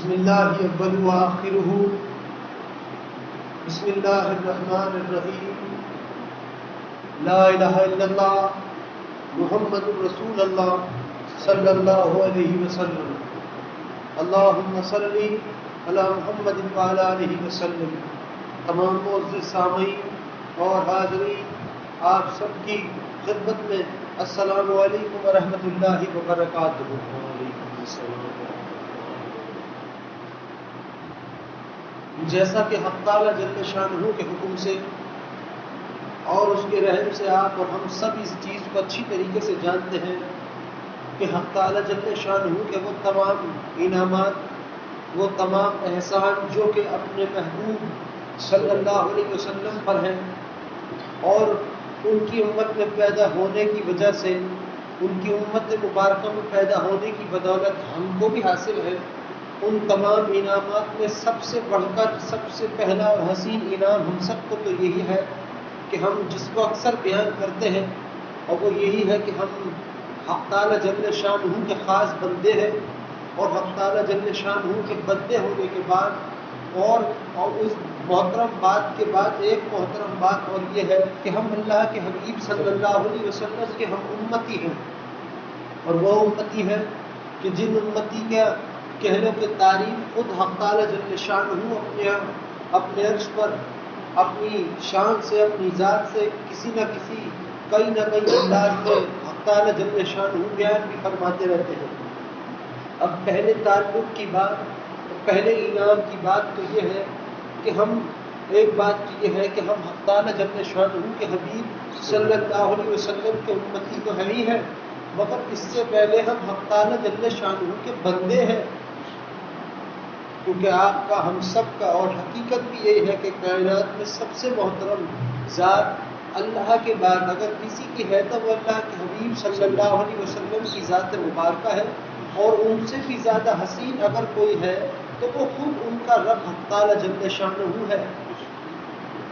بسم اللہ اول و آخرہ بسم اللہ الرحمن الرحیم لا الہ الا اللہ محمد رسول اللہ صلی اللہ علیہ وسلم اللہم صلی علی محمد وعلی آلہ وسلم۔ تمام معزز سامعین اور حاضرین، آپ سب کی خدمت میں السلام علیکم ورحمۃ اللہ وبرکاتہ۔ وعلیکم السلام۔ جیسا کہ حق تعالیٰ جل شانہ کے حکم سے اور اس کے رحم سے آپ اور ہم سب اس چیز کو اچھی طریقے سے جانتے ہیں کہ حق تعالیٰ جل شانہ کے وہ تمام انعامات، وہ تمام احسان جو کہ اپنے محبوب صلی اللہ علیہ وسلم پر ہیں اور ان کی امت میں پیدا ہونے کی وجہ سے، ان کی امت مبارکہ میں پیدا ہونے کی بدولت ہم کو بھی حاصل ہے، ان تمام انعامات میں سب سے بڑھ کر سب سے پہلا اور حسین انعام ہم سب کو تو یہی ہے کہ ہم جس کو اکثر بیان کرتے ہیں، اور وہ یہی ہے کہ ہم حق تعالیٰ جل شانہ کے خاص بندے ہیں، اور حق تعالیٰ جل شانہ کے بندے ہونے کے بعد اور اس محترم بات کے بعد ایک محترم بات اور یہ ہے کہ ہم اللہ کے حبیب صلی اللہ علیہ وسلم کے ہم امتی ہیں، اور وہ امتی ہے کہ جن امتی کے کہنے کی تعریف خود حق تعالیٰ جل شانہ اپنے عرش پر اپنی شان سے، اپنی ذات سے کسی نہ کسی کئی نہ کئی انداز میں حق تعالیٰ جل شانہ بیان بھی فرماتے رہتے ہیں۔ اب پہلے تعلق کی بات، پہلے انعام کی بات تو یہ ہے کہ ہم ایک بات یہ ہے کہ ہم حق تعالیٰ جل شانہ کے حبیب صلی اللہ علیہ وسلم کے امتی تو ہے ہی ہے، مگر اس سے پہلے ہم حق تعالیٰ جل شانہ کے بندے ہیں، کیونکہ آپ کا، ہم سب کا، اور حقیقت بھی یہی ہے کہ کائنات میں سب سے محترم ذات اللہ کے بعد اگر کسی کی ہے تو وہ اللہ کے حبیب صلی اللہ علیہ وسلم کی ذات مبارکہ ہے، اور ان سے بھی زیادہ حسین اگر کوئی ہے تو وہ خود ان کا رب حق تعالیٰ جل شانہ ہے۔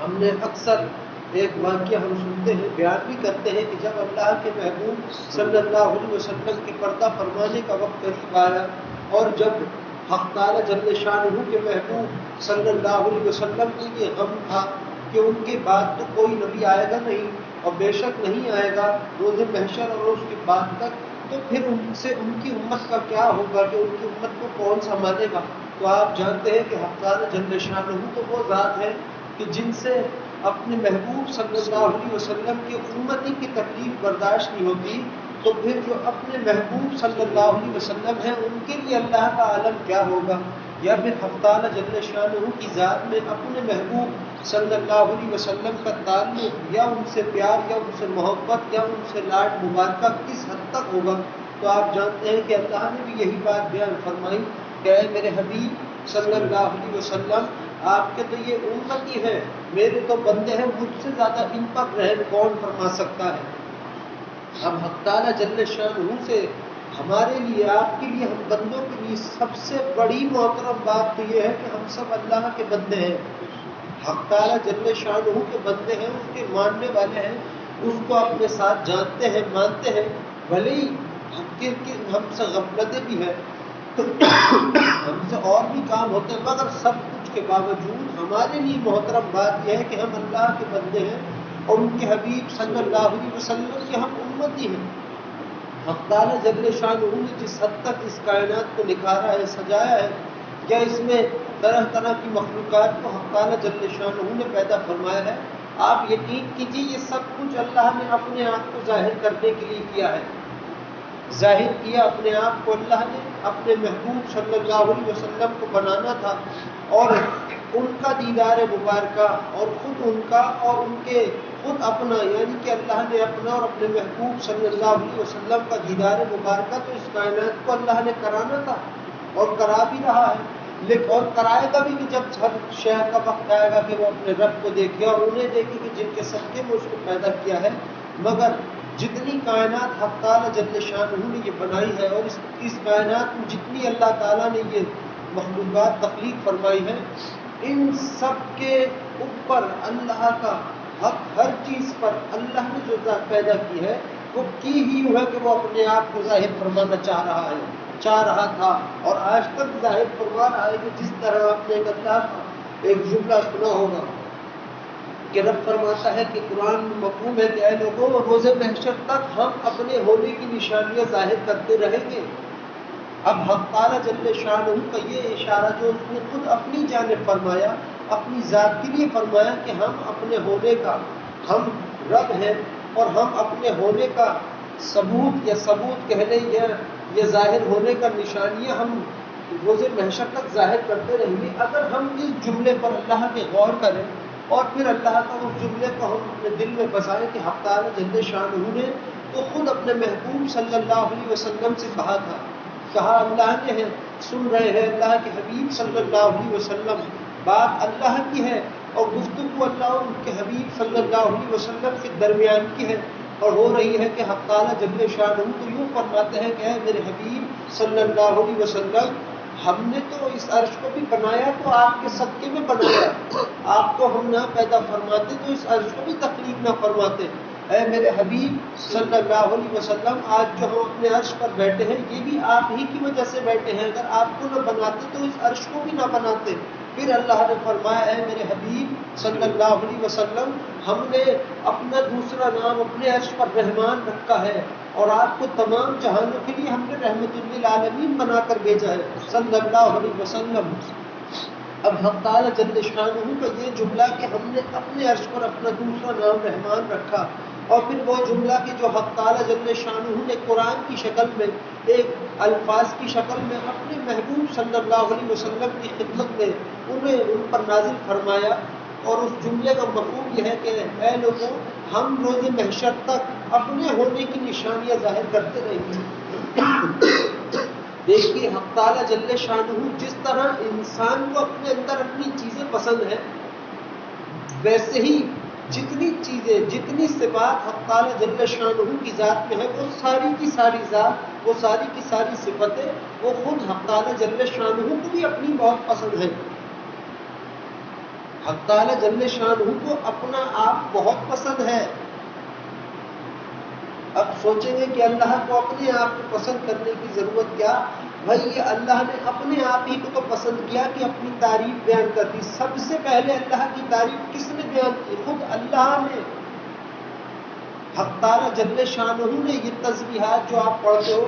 ہم نے اکثر ایک واقعہ ہم سنتے ہیں، بیان بھی کرتے ہیں کہ جب اللہ کے محبوب صلی اللہ علیہ وسلم کے پردہ فرمانے کا وقت قریب آیا، اور جب حق تعالیٰ جل شانہ کے محبوب صلی اللہ علیہ وسلم کو یہ غم تھا کہ ان کے بعد تو کوئی نبی آئے گا نہیں، اور بے شک نہیں آئے گا روز محشر اور اس کے بعد تک، تو پھر ان سے ان کی امت کا کیا ہوگا، کہ ان کی امت کو کون سنبھالے گا؟ تو آپ جانتے ہیں کہ حق تعالیٰ جل شانہ تو وہ ذات ہے کہ جن سے اپنے محبوب صلی اللہ علیہ وسلم کی امتی کی تکلیف برداشت نہیں ہوتی، تو پھر جو اپنے محبوب صلی اللہ علیہ وسلم ہیں ان کے لیے اللہ کا عالم کیا ہوگا؟ یا پھر حق تعالیٰ جل شانہ کی ذات میں اپنے محبوب صلی اللہ علیہ وسلم کا تعلق یا ان سے پیار یا ان سے محبت یا ان سے لاڈ مبارکہ کس حد تک ہوگا؟ تو آپ جانتے ہیں کہ اللہ نے بھی یہی بات بیان فرمائی کہ اے میرے حبیب صلی اللہ علیہ وسلم، آپ کے تو یہ امتی ہیں، میرے تو بندے ہیں، مجھ سے زیادہ ان پر رحم کون فرما سکتا ہے؟ ہم حق تعالیٰ جل شانہ سے ہمارے لیے، آپ کے لیے، ہم بندوں کے لیے سب سے بڑی محترم بات تو یہ ہے کہ ہم سب اللہ کے بندے ہیں، حق تعالیٰ جل شانہ کے بندے ہیں، اس کے ماننے والے ہیں، اس کو اپنے ساتھ جانتے ہیں، مانتے ہیں، بھلے ہی ہم سے غفلتیں بھی ہیں، ہم سے اور بھی کام ہوتے ہیں، مگر سب کچھ کے باوجود ہمارے لیے محترم بات یہ ہے کہ ہم اللہ کے بندے ہیں اور ان کے حبیب صلی اللہ علیہ وسلم کے ہم امتی ہیں۔ حق تعالیٰ جل شانہ نے جس حد تک اس کائنات کو نکھارا ہے، سجایا ہے، یا اس میں طرح طرح کی مخلوقات کو حق تعالیٰ جل شانہ نے پیدا فرمایا ہے، آپ یقین کیجیے یہ سب کچھ اللہ نے اپنے آپ کو ظاہر کرنے کے لیے کیا ہے، ظاہر کیا اپنے آپ کو اللہ نے، اپنے محبوب صلی اللہ علیہ وسلم کو بنانا تھا، اور ان کا دیدار مبارکہ، اور خود ان کا اور ان کے خود اپنا، یعنی کہ اللہ نے اپنا اور اپنے محبوب صلی اللہ علیہ وسلم کا دیدار مبارکہ تو اس کائنات کو اللہ نے کرانا تھا، اور کرا بھی رہا ہے، لیکن اور کرائے گا بھی کہ جب ہر شہر کا وقت آئے گا کہ وہ اپنے رب کو دیکھے اور انہیں دیکھے کہ جن کے صدقے میں اس کو پیدا کیا ہے۔ مگر جتنی کائنات حق تعالیٰ جل شانہ نے یہ بنائی ہے، اور اس کائنات میں جتنی اللہ تعالیٰ نے یہ مخلوقات تخلیق فرمائی ہے، ان سب کے اوپر اللہ کا حق، ہر چیز پر اللہ نے جو ذات پیدا کی ہے وہ کی ہی ہے کہ وہ اپنے آپ کو ظاہر فرمانا چاہ رہا ہے۔ چاہ رہا تھا اور آج تک ظاہر فرما رہا ہے کہ جس طرح آپ نے ایک اللہ کا ایک جملہ سنا ہوگا کہ رب فرماتا ہے کہ قرآن میں مفہوم ہے کہ اے لوگوں روز محشر تک ہم اپنے ہونے کی نشانیاں ظاہر کرتے رہیں گے۔ اب حق تعالیٰ جل شانہ کا یہ اشارہ جو اس نے خود اپنی جانب فرمایا، اپنی ذات کے لیے فرمایا کہ ہم اپنے ہونے کا، ہم رب ہیں اور ہم اپنے ہونے کا ثبوت کہہ لیں یا ظاہر ہونے کا نشانیاں ہم روز محشر تک ظاہر کرتے رہیں گے۔ اگر ہم اس جملے پر اللہ کے غور کریں اور پھر اللہ کا اس جملے کو ہم اپنے دل میں بسائیں کہ حق تعالیٰ جل شانہ نے تو خود اپنے محبوب صلی اللہ علیہ وسلم سے کہا تھا، کہا اللہ نے ہے، سن رہے ہیں اللہ کے حبیب صلی اللہ علیہ وسلم، بات اللہ کی ہے اور گفتگو اللہ اور ان کے حبیب صلی اللہ علیہ وسلم کے درمیان کی ہے اور ہو رہی ہے کہ حق تعالیٰ جل شانہ تو یوں فرماتے ہیں کہ اے میرے حبیب صلی اللہ علیہ وسلم، ہم نے تو اس عرش کو بھی بنایا تو آپ کے صدقے میں بنایا، آپ کو ہم نہ پیدا فرماتے تو اس عرش کو بھی تخلیق نہ فرماتے۔ اے میرے حبیب صلی اللہ علیہ وسلم، آج جو ہم اپنے عرش پر بیٹھے ہیں یہ بھی آپ ہی کی وجہ سے بیٹھے ہیں، اگر آپ کو نہ بناتے تو اس عرش کو بھی نہ بناتے۔ پھر اللہ نے فرمایا اے میرے حبیب صلی اللہ علیہ وسلم، ہم نے اپنا دوسرا نام اپنے عرش پر رحمان رکھا ہے اور آپ کو تمام جہانوں کے لیے ہم نے رحمت للعالمین بنا کر بھیجا ہے صلی اللہ علیہ وسلم۔ اب حق تعالیٰ جل شانہ کا یہ جملہ کہ ہم نے اپنے عرش پر اپنا دوسرا نام رحمان رکھا، اور پھر وہ جملہ کہ جو حق تعالیٰ جل شانہ نے قرآن کی شکل میں ایک الفاظ کی شکل میں اپنے محبوب صلی اللہ علیہ وسلم کی خدمت میں ان پر نازل فرمایا، اور اس جملے کا مفہوم یہ ہے کہ اے لوگوں ہم روز محشر تک اپنے ہونے کی نشانیاں ظاہر کرتے رہیں گے۔ دیکھیے حق تعالیٰ جل شانہ جس طرح انسان کو اپنے اندر اپنی چیزیں پسند ہیں، ویسے ہی جتنی صفات حق تعالیٰ جل شانہ کی ذات میں ہے وہ ساری کی ساری ذات، وہ ساری کی ساری صفتیں وہ خود حق تعالیٰ جل شانہ کو بھی اپنی بہت پسند ہے۔ حق تعالیٰ جل شانہ کو اپنا آپ بہت پسند ہے۔ اب سوچیں گے کہ اللہ کو اپنے آپ کو پسند کرنے کی ضرورت کیا؟ بھائی یہ اللہ نے اپنے آپ ہی کو تو پسند کیا کہ اپنی تعریف بیان کر دی۔ سب سے پہلے اللہ کی تعریف کس نے بیان کی؟ خود اللہ نے۔ حق تعالیٰ جل شانہ نے یہ تسبیحات جو آپ پڑھتے ہو،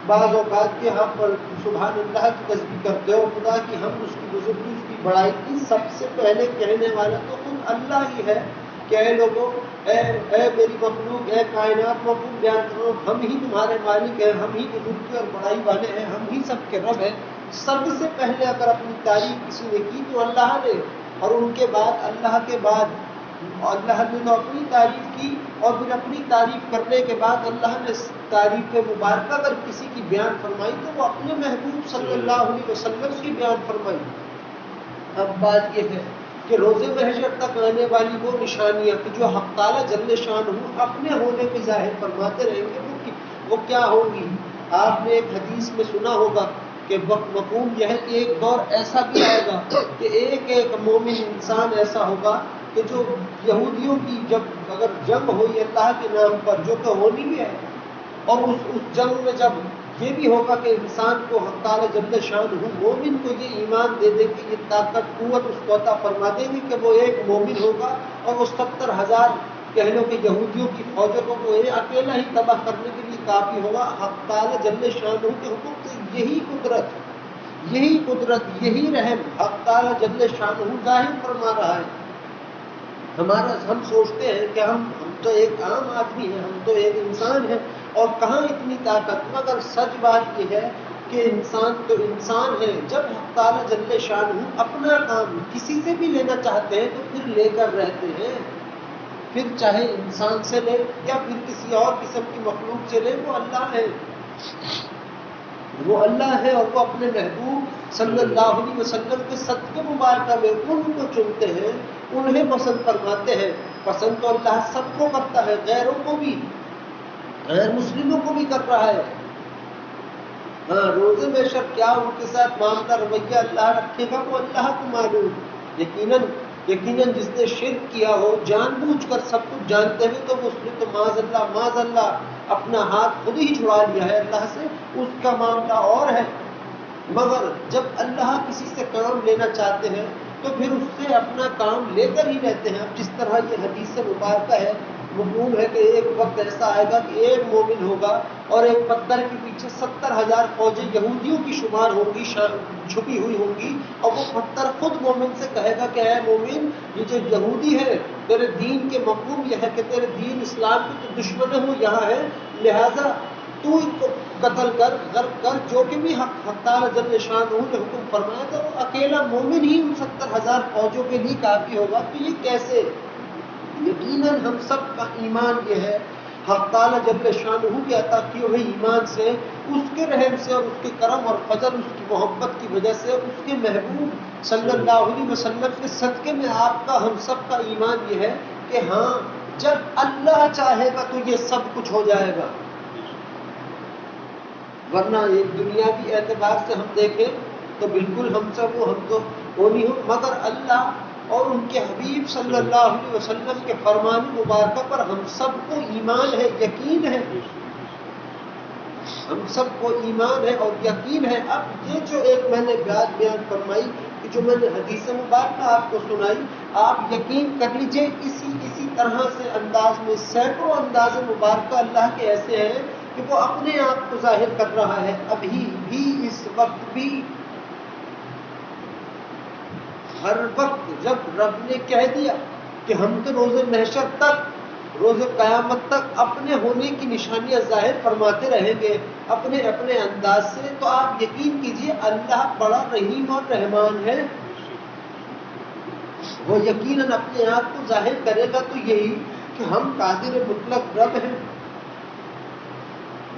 بعض اوقات کے یہاں پر سبحان اللہ کی تسبیح کرتے ہو، خدا کی حمد، اس کی بزرگی، اس کی بڑائی کی، سب سے پہلے کہنے والا تو خود اللہ ہی ہے کہ اے لوگوں، اے میری مخلوق، اے کائنات، مفہوم بیان کرو، ہم ہی تمہارے مالک ہیں، ہم ہی بزرگی اور بڑائی والے ہیں، ہم ہی سب کے رب ہیں۔ سب سے پہلے اگر اپنی تعریف کسی نے کی تو اللہ نے، اور ان کے بعد اللہ کے بعد اللہ نے تو اپنی تعریف کی، اور پھر اپنی تعریف کرنے کے بعد اللہ نے تعریف مبارکہ اگر کسی کی بیان فرمائی تو وہ اپنے محبوب صلی اللہ علیہ وسلم کی بیان فرمائی۔ اب بات یہ ہے کہ روز محشر تک آنے والی وہ نشانیاں کہ جو حق تعالیٰ جل شانہ اپنے ہونے پہ ظاہر فرماتے رہیں گے وہ کیا ہوں گی؟ آپ نے ایک حدیث میں سنا ہوگا کہ مفہوم یہ ہے کہ ایک دور ایسا بھی آئے گا کہ ایک مومن انسان ایسا ہوگا کہ جو یہودیوں کی جب اگر جنگ ہوئی اللہ کے نام پر، جو کہ ہونی بھی ہے، اور اس جنگ میں جب یہ بھی ہوگا کہ انسان کو حق تعالیٰ جل شانہ مومن کو یہ ایمان دے دے کہ یہ طاقت قوت اس کو عطا فرما دیں گے کہ وہ ایک مومن ہوگا اور وہ 70,000 کہہ لو کہ یہودیوں کی فوجوں کو وہ اکیلا ہی تباہ کرنے کے لیے کافی ہوگا۔ حق تعالیٰ جل شانہ کے حکم سے یہی قدرت یہی رحم حق تعالیٰ جل شانہ ظاہر فرما رہا ہے۔ ہم سوچتے ہیں کہ ہم تو ایک عام آدمی ہیں، ہم تو ایک انسان ہیں، اور کہاں اتنی طاقت، مگر سچ بات یہ ہے کہ انسان تو انسان ہے۔ جب حق تعالیٰ جل شانہ اپنا کام کسی سے بھی لینا چاہتے ہیں تو پھر لے کر رہتے ہیں، پھر چاہے انسان سے لے یا پھر کسی اور قسم کی مخلوق سے لے، وہ اللہ ہے، وہ اللہ ہے، اور وہ اپنے محبوب صلی اللہ علیہ وسلم کے صدقے مبارکہ میں ان کو چنتے ہیں، انہیں پسند فرماتے ہیں۔ پسند تو اللہ سب کو کرتا ہے، غیروں کو بھی، غیر مسلموں کو بھی کر رہا ہے۔ ہاں روز محشر کیا ان کے ساتھ معاملہ رویہ اللہ رکھے گا وہ اللہ کو معلوم۔ یقیناً یقیناً جس نے شرک کیا ہو جان بوجھ کر سب کچھ جانتے ہوئے، تو اس نے تو معاذ اللہ اپنا ہاتھ خود ہی چھڑا لیا ہے اللہ سے، اس کا معاملہ اور ہے۔ مگر جب اللہ کسی سے کام لینا چاہتے ہیں تو پھر اس سے اپنا کام لے کر ہی رہتے ہیں۔ اب جس طرح یہ حدیث مبارکہ ہے، مفہوم ہے کہ ایک وقت ایسا آئے گا کہ ایک مومن ہوگا اور ایک پتھر کے پیچھے 70,000 فوجیں یہودیوں کی شمار ہوں گی، چھپی ہوئی ہوں گی، اور وہ پتھر خود مومن سے کہے گا کہ اے مومن، یہ جو یہودی ہے تیرے دین کے مفہوم یہ ہے کہ تیرے دین اسلام کے تو دشمن ہو یہاں ہے، لہذا تو ان کو قتل کر، غرق کر، جو کہ بھی حق تعالی جل شانہ نے حکم فرمایا تھا، وہ اکیلا مومن ہی ان 70,000 فوجوں کے لیے کافی ہوگا۔ تو یہ کیسے؟ یقیناً ہم سب کا ایمان یہ ہے، حق تعالی جل شانہ کے عطا کیے ہوئے ایمان سے، اس کے رحم سے اور اس کے کرم اور فضل، اس کی محبت کی وجہ سے، اس کے محبوب صلی اللہ علیہ وسلم کے صدقے میں آپ کا، ہم سب کا ایمان یہ ہے کہ ہاں جب اللہ چاہے گا تو یہ سب کچھ ہو جائے گا۔ ورنہ ایک دنیاوی اعتبار سے ہم دیکھیں تو بالکل ہم تو وہ نہیں ہو، مگر اللہ اور ان کے حبیب صلی اللہ علیہ وسلم کے فرمان مبارکہ پر ہم سب کو ایمان ہے، یقین ہے، ہم سب کو ایمان ہے اور یقین ہے۔ اب یہ جو ایک میں نے بات بیان فرمائی کہ جو میں نے حدیث مبارکہ آپ کو سنائی، آپ یقین کر لیجئے اسی طرح سے انداز میں سینکڑوں انداز مبارکہ اللہ کے ایسے ہیں کہ وہ اپنے آپ کو ظاہر کر رہا ہے، ابھی بھی، اس وقت بھی، ہر وقت۔ جب رب نے کہہ دیا کہ ہم تو روز محشر تک، روز قیامت تک اپنے ہونے کی نشانیاں ظاہر فرماتے رہیں گے اپنے اپنے انداز سے، تو آپ یقین کیجئے اللہ بڑا رحیم اور رحمان ہے، وہ یقیناً اپنے آپ کو ظاہر کرے گا۔ تو یہی کہ ہم قادر مطلق رب ہیں۔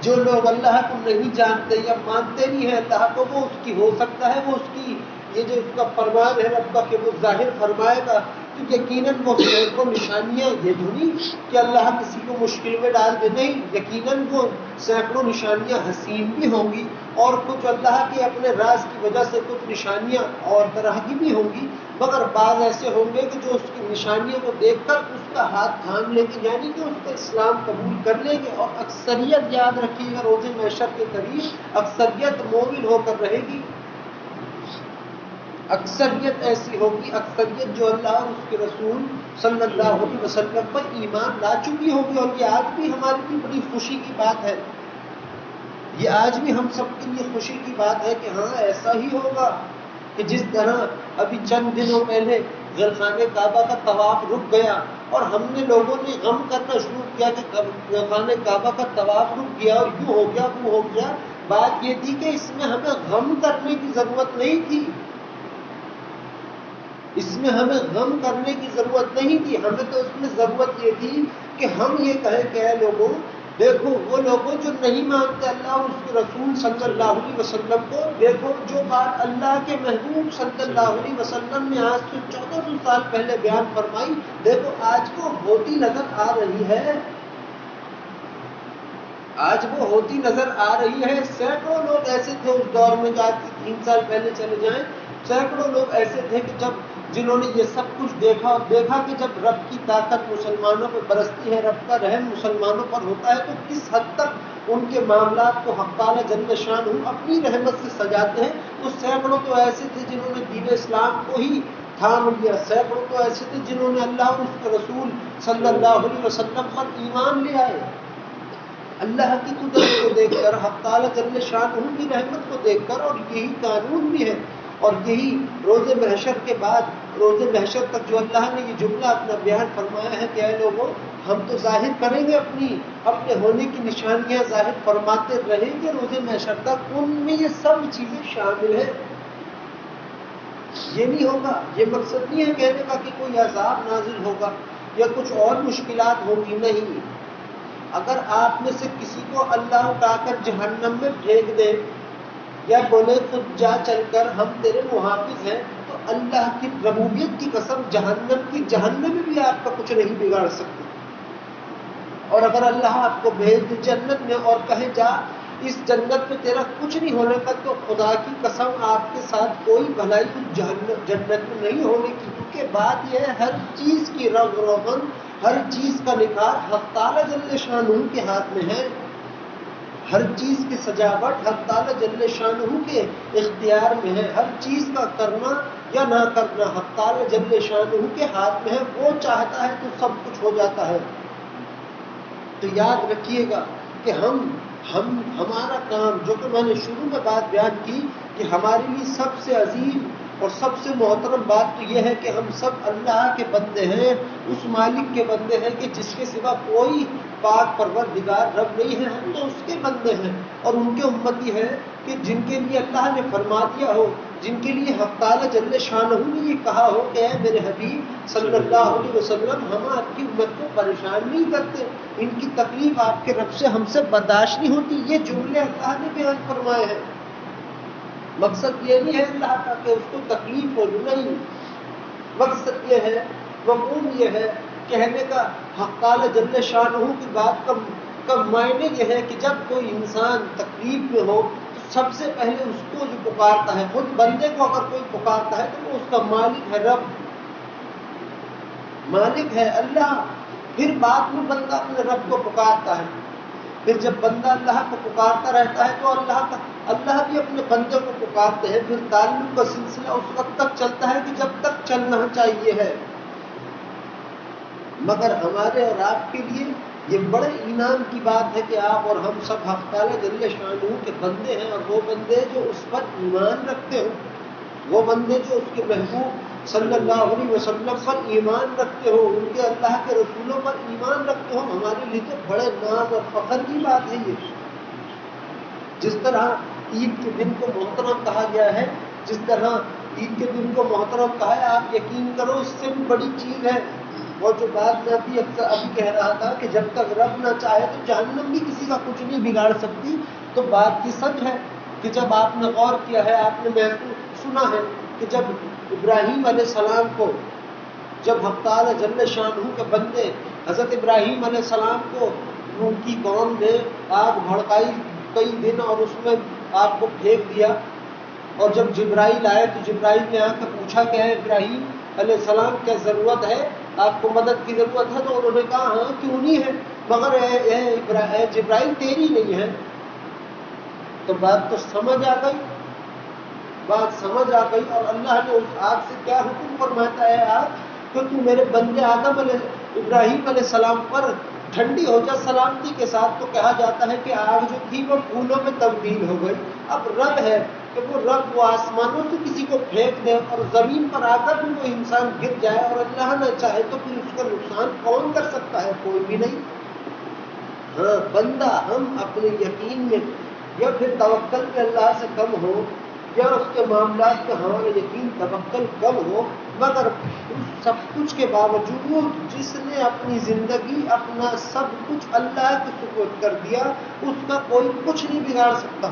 جو لوگ اللہ کو نہیں جانتے یا مانتے نہیں ہیں اللہ کو، وہ اس کی ہو سکتا ہے، وہ اس کی، یہ جو اس کا فرمان ہے رب کا کہ وہ ظاہر فرمائے گا، تو یقیناً وہ سینکڑوں نشانیاں، یہ جو نہیں کہ اللہ کسی کو مشکل میں ڈال دے، نہیں، یقیناً وہ سینکڑوں نشانیاں حسین بھی ہوں گی، اور کچھ اللہ کے اپنے راز کی وجہ سے کچھ نشانیاں اور طرح کی بھی ہوں گی، مگر بعض ایسے ہوں گے کہ جو اس کی نشانیوں کو دیکھ کر اس کا ہاتھ تھام لیں گے، یعنی کہ اس کا اسلام قبول کر لیں گے، اور اکثریت یاد رکھیے گا روز محشر کے قریب اکثریت مومن ہو کر رہے گی، اکثریت ایسی ہوگی، اکثریت جو اللہ اور اس کے رسول صلی اللہ علیہ وسلم پر ایمان لا چکی ہوگی، اور یہ آج بھی ہمارے لیے بڑی خوشی کی بات ہے، یہ آج بھی ہم سب کے لیے خوشی کی بات ہے کہ ہاں ایسا ہی ہوگا کہ جس طرح ابھی چند دنوں پہلے غرخانہ کعبہ کا طواف رک گیا اور ہم نے لوگوں نے غم کرنا شروع کیا کہ غرخانہ کعبہ کا طواف رک گیا اور یوں ہو گیا وہ ہو گیا، بات یہ تھی کہ اس میں ہمیں غم کرنے کی ضرورت نہیں تھی، اس میں ہمیں غم کرنے کی ضرورت نہیں تھی، ہمیں تو اس میں ضرورت یہ تھی کہ ہم یہ کہیں کہ اے لوگوں دیکھو، وہ لوگوں جو نہیں مانتے اللہ اور اس کے رسول صلی اللہ علیہ وسلم کو، دیکھو جو بات اللہ کے محبوب صلی اللہ علیہ وسلم نے آج سے 1400 سال پہلے بیان فرمائی، دیکھو آج وہ ہوتی نظر آ رہی ہے، آج وہ ہوتی نظر آ رہی ہے۔ سینکڑوں لوگ ایسے تھے اس دور میں، جو آج سے 3 سال پہلے چلے جائیں، سینکڑوں لوگ ایسے تھے کہ جنہوں نے یہ سب کچھ دیکھا، اور دیکھا کہ جب رب کی طاقت مسلمانوں پہ برستی ہے، رب کا رحم مسلمانوں پر ہوتا ہے، تو کس حد تک ان کے معاملات کو حق تعالی جل شانہ اپنی رحمت سے سجاتے ہیں۔ تو سینکڑوں تو ایسے تھے جنہوں نے دین اسلام کو ہی تھام لیا، سینکڑوں تو ایسے تھے جنہوں نے اللہ اور اس کے رسول صلی اللہ علیہ وسلم پر ایمان لے آئے، اللہ کی قدرت کو دیکھ کر، حق تعالی جل شانہ کی رحمت کو دیکھ کر، اور یہی قانون بھی ہے، اور یہی روز محشر کے بعد، روز محشر تک جو اللہ نے یہ جملہ اپنا بیان فرمایا ہے کہ اے لوگوں ہم تو ظاہر کریں گے اپنے ہونے کی نشانیاں ظاہر فرماتے رہیں گے روز محشر تک، ان میں یہ سب چیزیں شامل ہیں۔ یہ نہیں ہوگا، یہ مقصد نہیں ہے کہنے کا کہ کوئی عذاب نازل ہوگا یا کچھ اور مشکلات ہوگی، نہیں، اگر آپ میں سے کسی کو اللہ اٹھا کر جہنم میں پھینک دے یا بولے خود جا چل کر ہم تیرے محافظ ہیں، تو اللہ کی ربوبیت کی قسم جہنم میں بھی آپ کا کچھ نہیں بگاڑ سکتے، اور اگر اللہ آپ کو بھیج دے جنت میں اور کہے جا اس جنت میں تیرا کچھ نہیں ہونے کا، تو خدا کی قسم آپ کے ساتھ کوئی بھلائی جنت میں نہیں ہونے کی، کیونکہ بات یہ ہے ہر چیز کی رنگ روغن، ہر چیز کا نکھار حق تعالیٰ جل شانہ کے ہاتھ میں ہے، ہر چیز کی سجاوٹ حق تعالیٰ جل شانہ کے اختیار میں ہے، ہر چیز کا کرنا یا نہ کرنا حق تعالیٰ جل شانہ کے ہاتھ میں ہے، وہ چاہتا ہے تو سب کچھ ہو جاتا ہے۔ تو یاد رکھیے گا کہ ہمارا کام، جو کہ میں نے شروع میں بات بیان کی کہ ہمارے لیے سب سے عظیم اور سب سے محترم بات تو یہ ہے کہ ہم سب اللہ کے بندے ہیں، اس مالک کے بندے ہیں کہ جس کے سوا کوئی پاک پروردگار رب نہیں ہے، ہم تو اس کے بندے ہیں اور ان کے امتی ہیں کہ جن کے لیے اللہ نے فرما دیا ہو، جن کے لیے حق تعالیٰ جل شانہ نے یہ کہا ہو کہ اے میرے حبیب صلی اللہ علیہ وسلم، ہم آپ کی امت کو پریشان نہیں کرتے، ان کی تکلیف آپ کے رب سے ہم سے برداشت نہیں ہوتی، یہ جملے اللہ نے بیان فرمائے ہیں۔ مقصد یہ نہیں ہے اللہ کا کہ اس کو تکلیف ہو، نہیں، مقصد یہ ہے، مفہوم یہ ہے کہنے کا حق تعالیٰ جل شانہ کی بات کا معنی یہ ہے کہ جب کوئی انسان تکلیف میں ہو تو سب سے پہلے اس کو جو پکارتا ہے، خود بندے کو اگر کوئی پکارتا ہے تو وہ اس کا مالک ہے، رب مالک ہے اللہ، پھر بعد میں بندہ اپنے رب کو پکارتا ہے، پھر جب بندہ اللہ کو پکارتا رہتا ہے تو اللہ بھی اپنے بندے کو پکارتے ہیں، پھر تعلق کا سلسلہ اس وقت تک چلتا ہے کہ جب تک چلنا چاہیے ہے۔ مگر ہمارے اور آپ کے لیے یہ بڑے انعام کی بات ہے کہ آپ اور ہم سب حق تعالیٰ جل شانہ کے بندے ہیں، اور وہ بندے جو اس پر ایمان رکھتے ہو، وہ بندے جو اس کے محبوب صلی اللہ علیہ وسلم پر ایمان رکھتے ہو، ان کے اللہ کے رسولوں پر ایمان رکھتے ہو، ہمارے لیے تو بڑے نام اور فخر کی بات ہے یہ۔ جس طرح عید کے دن کو محترم کہا گیا ہے، جس طرح عید کے دن کو محترم کہا ہے، آپ یقین کرو اس سے بھی بڑی چیز ہے، اور جو بات میں ابھی کہہ رہا تھا کہ جب تک رب نہ چاہے تو جہنم بھی کسی کا کچھ نہیں بگاڑ سکتی، تو بات کی سچ ہے کہ جب آپ نے غور کیا ہے، آپ نے محسوس سنا ہے کہ جب ابراہیم علیہ السلام کو، جب حق تعالیٰ جل شانہ کے بندے حضرت ابراہیم علیہ السلام کو ان کی قوم نے آگ بھڑکائی کئی دن اور اس میں آپ کو پھینک دیا، اور جب جبرائیل آئے تو جبرائیل نے آ کے پوچھا کہ اے ابراہیم علیہ السلام کیا ضرورت ہے، آپ کو مدد کی ضرورت ہے؟ تو انہوں نے کہا ہاں کیوں نہیں ہے، مگر اے جبرائیل تیری نہیں ہے۔ تو بات تو سمجھ آ گئی، بات سمجھ آ گئی، اور اللہ نے اس آگ سے کیا حکم فرماتا ہے، آگ کہ تو میرے بندے ابراہیم علیہ السلام پر ٹھنڈی ہو جا سلامتی کے ساتھ۔ تو کہا جاتا ہے کہ آگ جو تھی وہ پھولوں میں تبدیل ہو گئی۔ اب رب ہے کہ وہ رب وہ آسمانوں سے کسی کو پھینک دے اور زمین پر آ کر بھی وہ انسان گر جائے، اور اللہ نہ چاہے تو پھر اس کا نقصان کون کر سکتا ہے؟ کوئی بھی نہیں۔ ہاں بندہ ہم اپنے یقین میں یا پھر توکل پہ اللہ سے کم ہو، یا اس کے معاملات میں ہمارا یقین توکل کم ہو، مگر اس سب کچھ کے باوجود جس نے اپنی زندگی اپنا سب کچھ اللہ کے سپرد کر دیا، اس کا کوئی کچھ نہیں بگاڑ سکتا،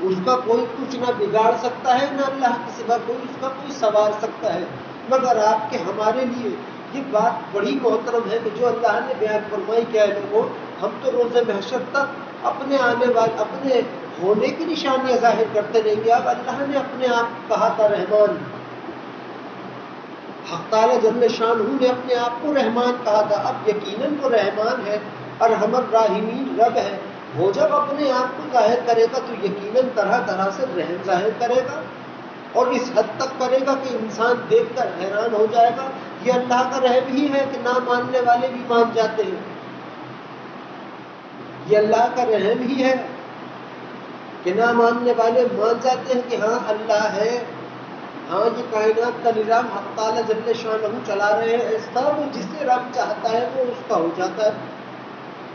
اس کا کوئی کچھ نہ بگاڑ سکتا ہے، نہ اللہ کے سوا کوئی اس کا کوئی سنوار سکتا ہے۔ مگر آپ کے ہمارے لیے یہ بات بڑی محترم ہے کہ جو اللہ نے بیان فرمائی کہ اے لوگوں، ہم تو روز محشر تک اپنے آنے والے اپنے ہونے کی نشانیاں ظاہر کرتے رہیں گے۔ اب اللہ نے اپنے آپ کو کہا تھا رحمان، حق تعالیٰ جل شانہ نے اپنے آپ کو رحمان کہا تھا، اب یقیناً وہ رحمان ہے، ارحم الراحمین رب ہے، وہ جب اپنے آپ کو ظاہر کرے گا تو یقیناً طرح طرح سے رحم ظاہر کرے گا، اور اس حد تک کرے گا کہ انسان دیکھ کر حیران ہو جائے گا۔ یہ اللہ کا رحم ہی ہے کہ نہ ماننے والے بھی مان جاتے ہیں، یہ اللہ کا رحم ہی ہے کہ نہ ماننے والے مان جاتے ہیں کہ ہاں اللہ ہے، ہاں یہ کائنات کا نظام حق تعالیٰ جل شانہ چلا رہے ہیں، ایسا وہ جسے رب چاہتا ہے وہ اس کا ہو جاتا ہے،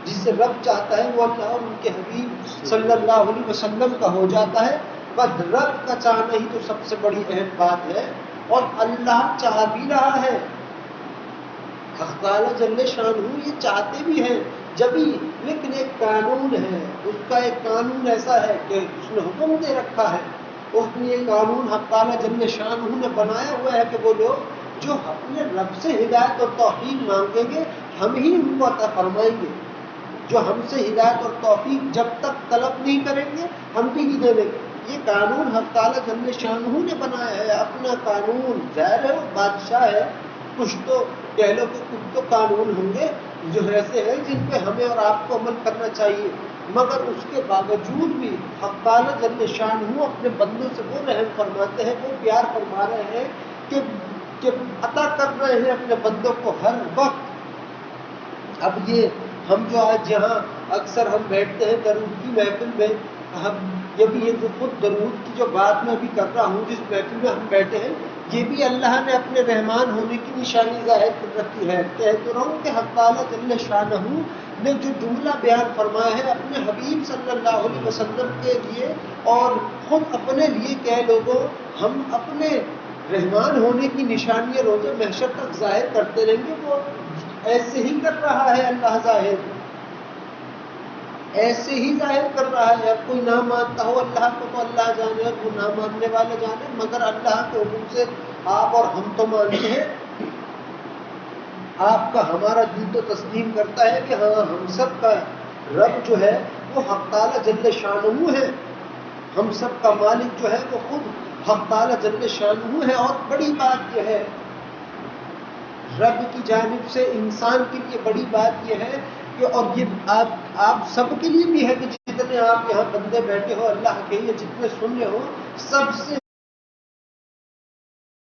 جسے رب چاہتا ہے وہ اللہ اور ان کے حبیب صلی اللہ علیہ وسلم کا ہو جاتا ہے۔ بس رب کا چاہنا ہی تو سب سے بڑی اہم بات ہے، اور اللہ چاہ بھی رہا ہے، حق تعالیٰ جل شانہ یہ چاہتے بھی ہیں جبھی، لیکن ایک قانون ہے، اس کا ایک قانون ایسا ہے کہ اس نے حکم دے رکھا ہے، اس نے یہ قانون حق تعالیٰ جل شانہ نے بنایا ہوا ہے کہ وہ لوگ جو اپنے رب سے ہدایت اور توفیق مانگیں گے ہم ہی ان کو عطا فرمائیں گے۔ جو ہم سے ہدایت اور توفیق جب تک طلب نہیں کریں گے ہم بھی نہیں دیں گے۔ یہ قانون حق تعالیٰ جل شانہ نے بنایا ہے، اپنا قانون، ظاہر ہے وہ بادشاہ ہے، کچھ تو کہہ لو کہ کچھ تو قانون ہوں گے جو ایسے ہیں جن پہ ہمیں اور آپ کو عمل کرنا چاہیے، مگر اس کے باوجود بھی حق تعالیٰ جل شانہ اپنے بندوں سے وہ رحم فرماتے ہیں، وہ پیار فرما رہے ہیں کہ عطا کر رہے ہیں اپنے بندوں کو ہر وقت۔ اب یہ ہم جو آج یہاں اکثر ہم بیٹھتے ہیں درود کی محفل میں، ہم یہ جو خود درود کی جو بات میں ابھی کر رہا ہوں، جس محفل میں ہم بیٹھے ہیں، یہ بھی اللہ نے اپنے رحمان ہونے کی نشانی ظاہر کر رکھی ہے۔ کہہ تو رہا ہوں کہ حق تعالیٰ جل شانہ نے جو جملہ بیان فرمایا ہے اپنے حبیب صلی اللہ علیہ وسلم کے لیے اور خود اپنے لیے، کہ لوگوں ہم اپنے رحمان ہونے کی نشانیاں روز محشر تک ظاہر کرتے رہیں گے، وہ ایسے ہی کر رہا ہے اللہ ظاہر، ایسے ہی ظاہر کر رہا ہے۔ اب کوئی نہ مانتا ہو اللہ کو تو اللہ جانے، اور وہ نہ ماننے والے جانے، مگر اللہ کے حکم سے آپ اور ہم تو مانتے ہیں، آپ کا ہمارا دل تو تسلیم کرتا ہے کہ ہاں ہم سب کا رب جو ہے وہ حق تعالیٰ جل شانہ ہے، ہم سب کا مالک جو ہے وہ خود حق تعالیٰ جل شانہ ہے۔ اور بڑی بات یہ ہے رب کی جانب سے انسان کے لیے، بڑی بات یہ ہے کہ، اور یہ آپ سب کے لیے بھی ہے کہ جتنے آپ یہاں بندے بیٹھے ہو اللہ کے، یہ جتنے سن رہے ہو، سب سے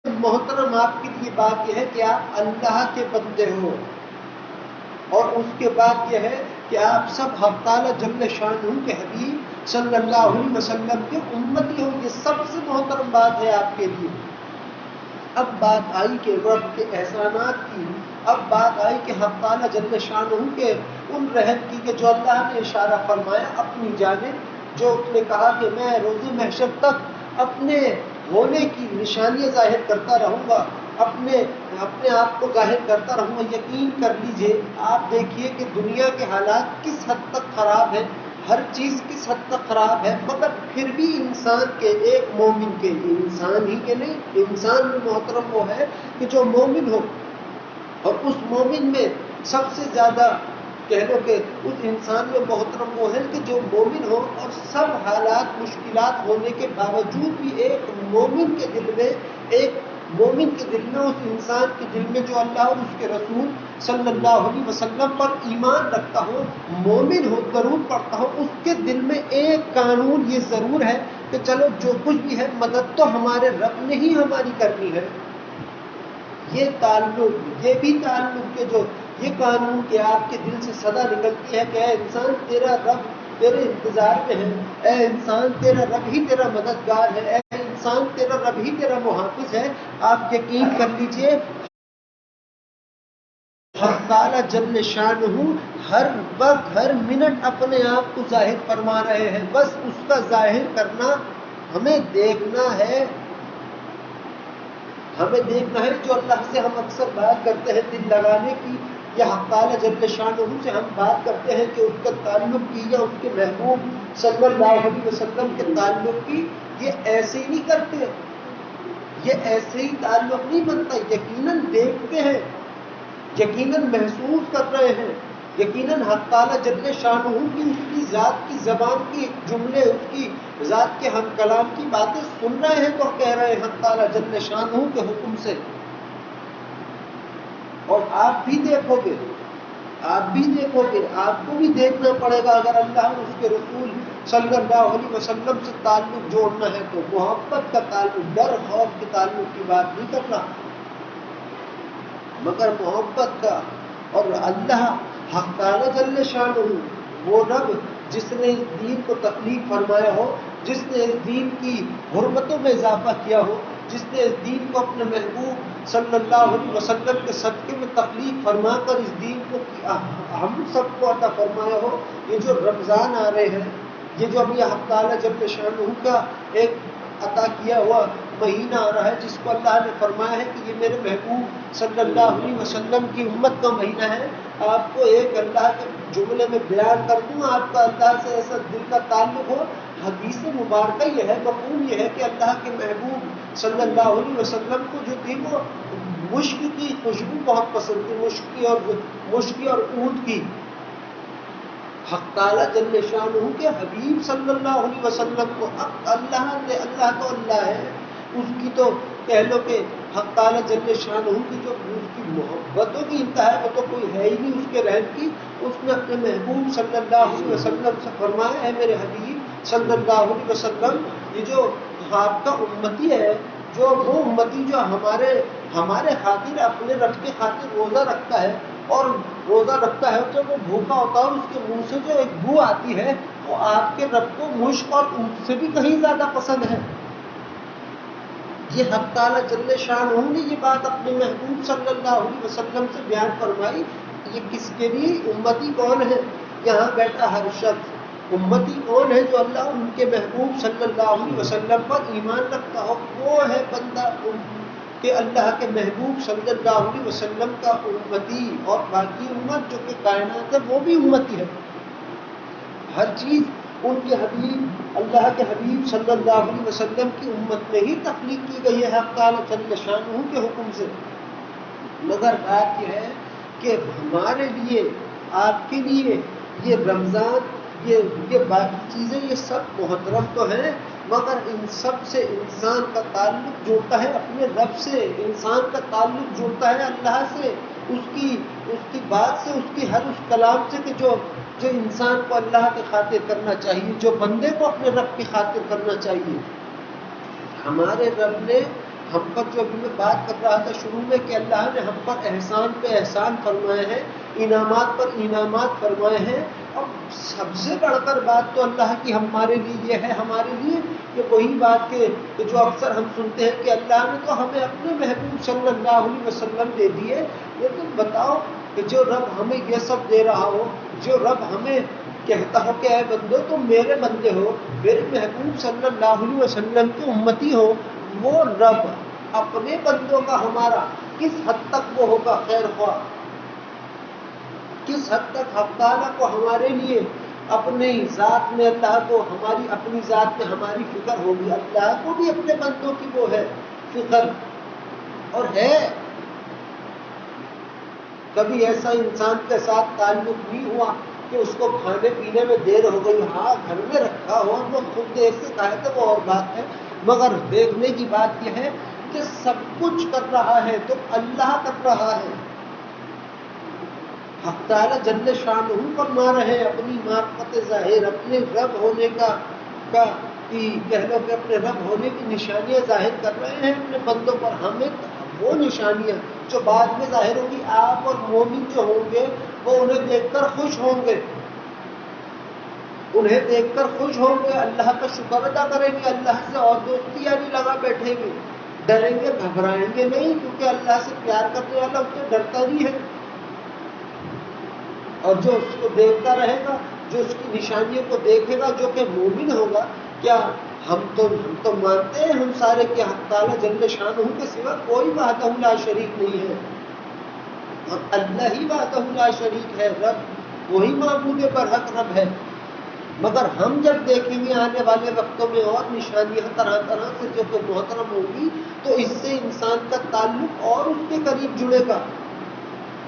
محترم آپ کے لیے بات یہ ہے کہ آپ اللہ کے بندے ہو، اور اس کے بعد یہ ہے کہ آپ سب حق تعالیٰ جل شانہ کے حبیب صلی اللہ علیہ وسلم کے امتی ہو۔ یہ سب سے محترم بات ہے آپ کے لیے۔ اب بات آئی کہ رب کے احسانات کی، اب بات آئی کہ حق تعالیٰ جل شانہ کے ان رحم کی کہ جو اللہ نے اشارہ فرمایا اپنی جانب، جو اس نے کہا کہ میں روز محشر تک اپنے ہونے کی نشانیاں ظاہر کرتا رہوں گا، اپنے آپ کو ظاہر کرتا رہوں گا۔ یقین کر لیجئے، آپ دیکھیے کہ دنیا کے حالات کس حد تک خراب ہیں، ہر چیز کس حد تک خراب ہے، مگر پھر بھی انسان کے، ایک مومن کے لیے، انسان ہی کے نہیں، انسان میں محترم وہ ہے کہ جو مومن ہو، اور اس مومن میں سب سے زیادہ کہہ لو کہ اس انسان میں محترم وہ ہے کہ جو مومن ہو، اور سب حالات مشکلات ہونے کے باوجود بھی ایک مومن کے دل میں، ایک مومن کے دل میں، اس انسان کے دل میں جو اللہ اور اس کے رسول صلی اللہ علیہ وسلم پر ایمان رکھتا ہو، مومن ہو، درود پڑھتا ہو، اس کے دل میں ایک قانون یہ ضرور ہے کہ چلو جو کچھ بھی ہے مدد تو ہمارے رب نے ہی ہماری کرنی ہے۔ یہ تعلق، یہ بھی تعلق کے جو یہ قانون کہ آپ کے دل سے صدا نکلتی ہے کہ اے انسان تیرا رب تیرے انتظار میں ہے، اے انسان تیرا رب ہی تیرا مددگار ہے، اے انسان تیرا رب ہی تیرا محافظ ہے۔ آپ یقین کر لیجئے حق تعالیٰ جل شانہ ہر وقت ہر منٹ اپنے آپ کو ظاہر فرما رہے ہیں، بس اس کا ظاہر کرنا ہمیں دیکھنا ہے، ہمیں دیکھنا ہے۔ جو اللہ سے ہم اکثر بات کرتے ہیں دل لگانے کی، یا حق تعالیٰ جل شانہ سے ہم بات کرتے ہیں کہ اس کا تعلق کی، یا اس کے محبوب صلی اللہ علیہ وسلم کے تعلق کی، یہ ایسے ہی نہیں کرتے، یہ ایسے ہی تعلق نہیں بنتا، یقیناً دیکھتے ہیں، یقیناً محسوس کر رہے ہیں، یقیناً حق تعالیٰ جل شانہ کی اس کی ذات کی زبان کی جملے، اس کی ذات کے ہم کلام کی باتیں سن رہے ہیں تو کہہ رہے ہیں حق تعالیٰ جل شانہ کے حکم سے۔ اور آپ بھی دیکھو گے، آپ بھی دیکھو گے، آپ کو بھی دیکھنا پڑے گا اگر اللہ اور اس کے رسول صلی اللہ علیہ وسلم سے تعلق جوڑنا ہے تو محبت کا تعلق، ڈر خوف کے تعلق کی بات نہیں کرنا، مگر محبت کا۔ اور اللہ حق تعالیٰ جل شانہ وہ رب جس نے اس دین کو تخلیق فرمایا ہو، جس نے اس دین کی حرمتوں میں اضافہ کیا ہو، جس نے اس دین کو اپنے محبوب صلی اللہ علیہ وسلم کے صدقے میں تخلیق فرما کر اس دین کو ہم سب کو عطا فرمایا ہو۔ یہ جو رمضان آ رہے ہیں، یہ جو ابھی حق تعالیٰ جل شانہ کا ایک عطا کیا ہوا مہینہ آ رہا ہے، جس کو اللہ نے فرمایا ہے کہ یہ میرے محبوب صلی اللہ علیہ وسلم کی امت کا مہینہ ہے، آپ کو ایک اللہ کے جملے میں بیان کر دوں، آپ کا اللہ سے ایسا دل کا تعلق ہو۔ حدیث مبارکہ یہ ہے، مفہوم یہ ہے کہ اللہ کے محبوب صلی اللہ علیہ وسلم کو جو تھی وہ مشک کی خوشبو بہت پسند تھی، مشک کی اور اونٹ کی، حق تعالیٰ جل شانہ کے حبیب صلی اللہ علیہ وسلم کو، اب اللہ تو اللہ ہے، اس کی تو کہہ لو کہ حق تعالیٰ جل شانہ کی جو اس کی محبتوں کی انتہا ہے وہ تو کوئی ہے ہی نہیں اس کے رحم کی. اس نے اپنے محبوب صلی اللہ علیہ وسلم سے فرمایا ہے میرے حبیب صلی اللہ علیہ وسلم، یہ جو آپ کا امتی ہے، جو وہ امتی جو ہمارے خاطر اپنے رب کے خاطر روزہ رکھتا ہے، اور روزہ رکھتا ہے تو وہ بھوکا ہوتا ہے اور اس کے منہ سے جو ایک بو آتی ہے وہ آپ کے رب کو مشک اور اونٹ سے بھی کہیں زیادہ پسند ہے. یہ حق تعالیٰ جل شانہ نے یہ بات اپنے محبوب صلی اللہ علیہ وسلم سے بیان فرمائی. یہ کس کے لیے؟ امتی کون ہے؟ یہاں بیٹھا ہر شخص امتی کون ہے جو اللہ ان کے محبوب صلی اللہ علیہ وسلم پر ایمان رکھتا ہو، وہ ہے بندہ کہ اللہ کے محبوب صلی اللہ علیہ وسلم کا امتی، اور باقی امت جو کہ کائنات ہے وہ بھی امتی ہے. ہر چیز ان کے حبیب اللہ کے حبیب صلی اللہ علیہ وسلم کی امت میں ہی تخلیق کی گئی ہے حق تعالیٰ جل شانہ کے حکم سے. مگر بات یہ ہے کہ ہمارے لیے، آپ کے لیے یہ رمضان، یہ باقی چیزیں یہ سب محترم تو ہیں، مگر ان سب سے انسان کا تعلق جوڑتا ہے اپنے رب سے، انسان کا تعلق جوڑتا ہے اللہ سے، اس کی بات سے، اس کی ہر اس کلام سے کہ جو انسان کو اللہ کے خاطر کرنا چاہیے، جو بندے کو اپنے رب کی خاطر کرنا چاہیے. ہمارے رب نے ہم پر، جو ابھی میں بات کر رہا تھا شروع میں کہ اللہ نے ہم پر احسان پہ احسان فرمائے ہیں، انعامات پر انعامات فرمائے ہیں، اور سب سے بڑھ کر بات تو اللہ کی ہمارے لیے یہ ہے، ہمارے لیے کہ وہی بات کہ جو اکثر ہم سنتے ہیں کہ اللہ نے تو ہمیں اپنے محبوب صلی اللہ علیہ وسلم دے دیے. لیکن بتاؤ کہ جو رب ہمیں یہ سب دے رہا ہو، جو رب ہمیں کہتا ہو کہ اے بندو تم میرے بندے ہو، میرے محبوب صلی اللہ علیہ وسلم کے امتی ہو، وہ رب اپنے بندوں کا ہمارا کس حد تک وہ ہوگا خیر خواہ، کس حد تک حق تعالیٰ کو ہمارے لیے اپنی ذات میں، اللہ کو ہماری اپنی ذات میں ہماری فکر ہوگی. اللہ کو بھی اپنے بندوں کی وہ ہے فکر، اور ہے. کبھی ایسا انسان کے ساتھ تعلق نہیں ہوا کہ اس کو کھانے پینے میں دیر ہو گئی، ہاں گھر میں رکھا ہو وہ خود دیر سے کھائے تو وہ اور بات ہے، مگر دیکھنے کی بات یہ ہے کہ سب کچھ کر رہا ہے تو اللہ کر رہا ہے. حق تعالیٰ جل شانہ فرما رہے ہیں اپنی معرفت ظاہر، اپنے رب ہونے کا کہہ لو کہ اپنے رب ہونے کی نشانیاں ظاہر کر رہے ہیں اپنے بندوں پر. ہمیں وہ نشانیاں جو بعد میں ظاہر ہوگی، آپ اور مومن جو ہوں گے وہ انہیں دیکھ کر خوش ہوں گے، انہیں دیکھ کر خوش ہوں گے، اللہ کا شکر ادا کریں گے، اللہ سے اور دوستیاں نہیں لگا بیٹھیں گے، ڈریں گے گھبرائیں گے نہیں، کیونکہ اللہ سے پیار کرنے والا اس سے ڈرتا نہیں ہے. اور جو اس کو دیکھتا رہے گا، جو اس کی نشانیوں کو دیکھے گا، جو کہ مومن ہوگا. کیا ہم تو مانتے ہیں ہم سارے کہ حق تعالیٰ جل شانہ کے سوا کوئی وحدہ لا شریک نہیں ہے، اور اللہ ہی وحدہ لا شریک ہے، رب وہی معبود برحق رب ہے. مگر ہم جب دیکھیں گے آنے والے وقتوں میں اور نشانیاں طرح طرح سے جو کہ محترم ہوگی، تو اس سے انسان کا تعلق اور اس کے قریب جڑے گا،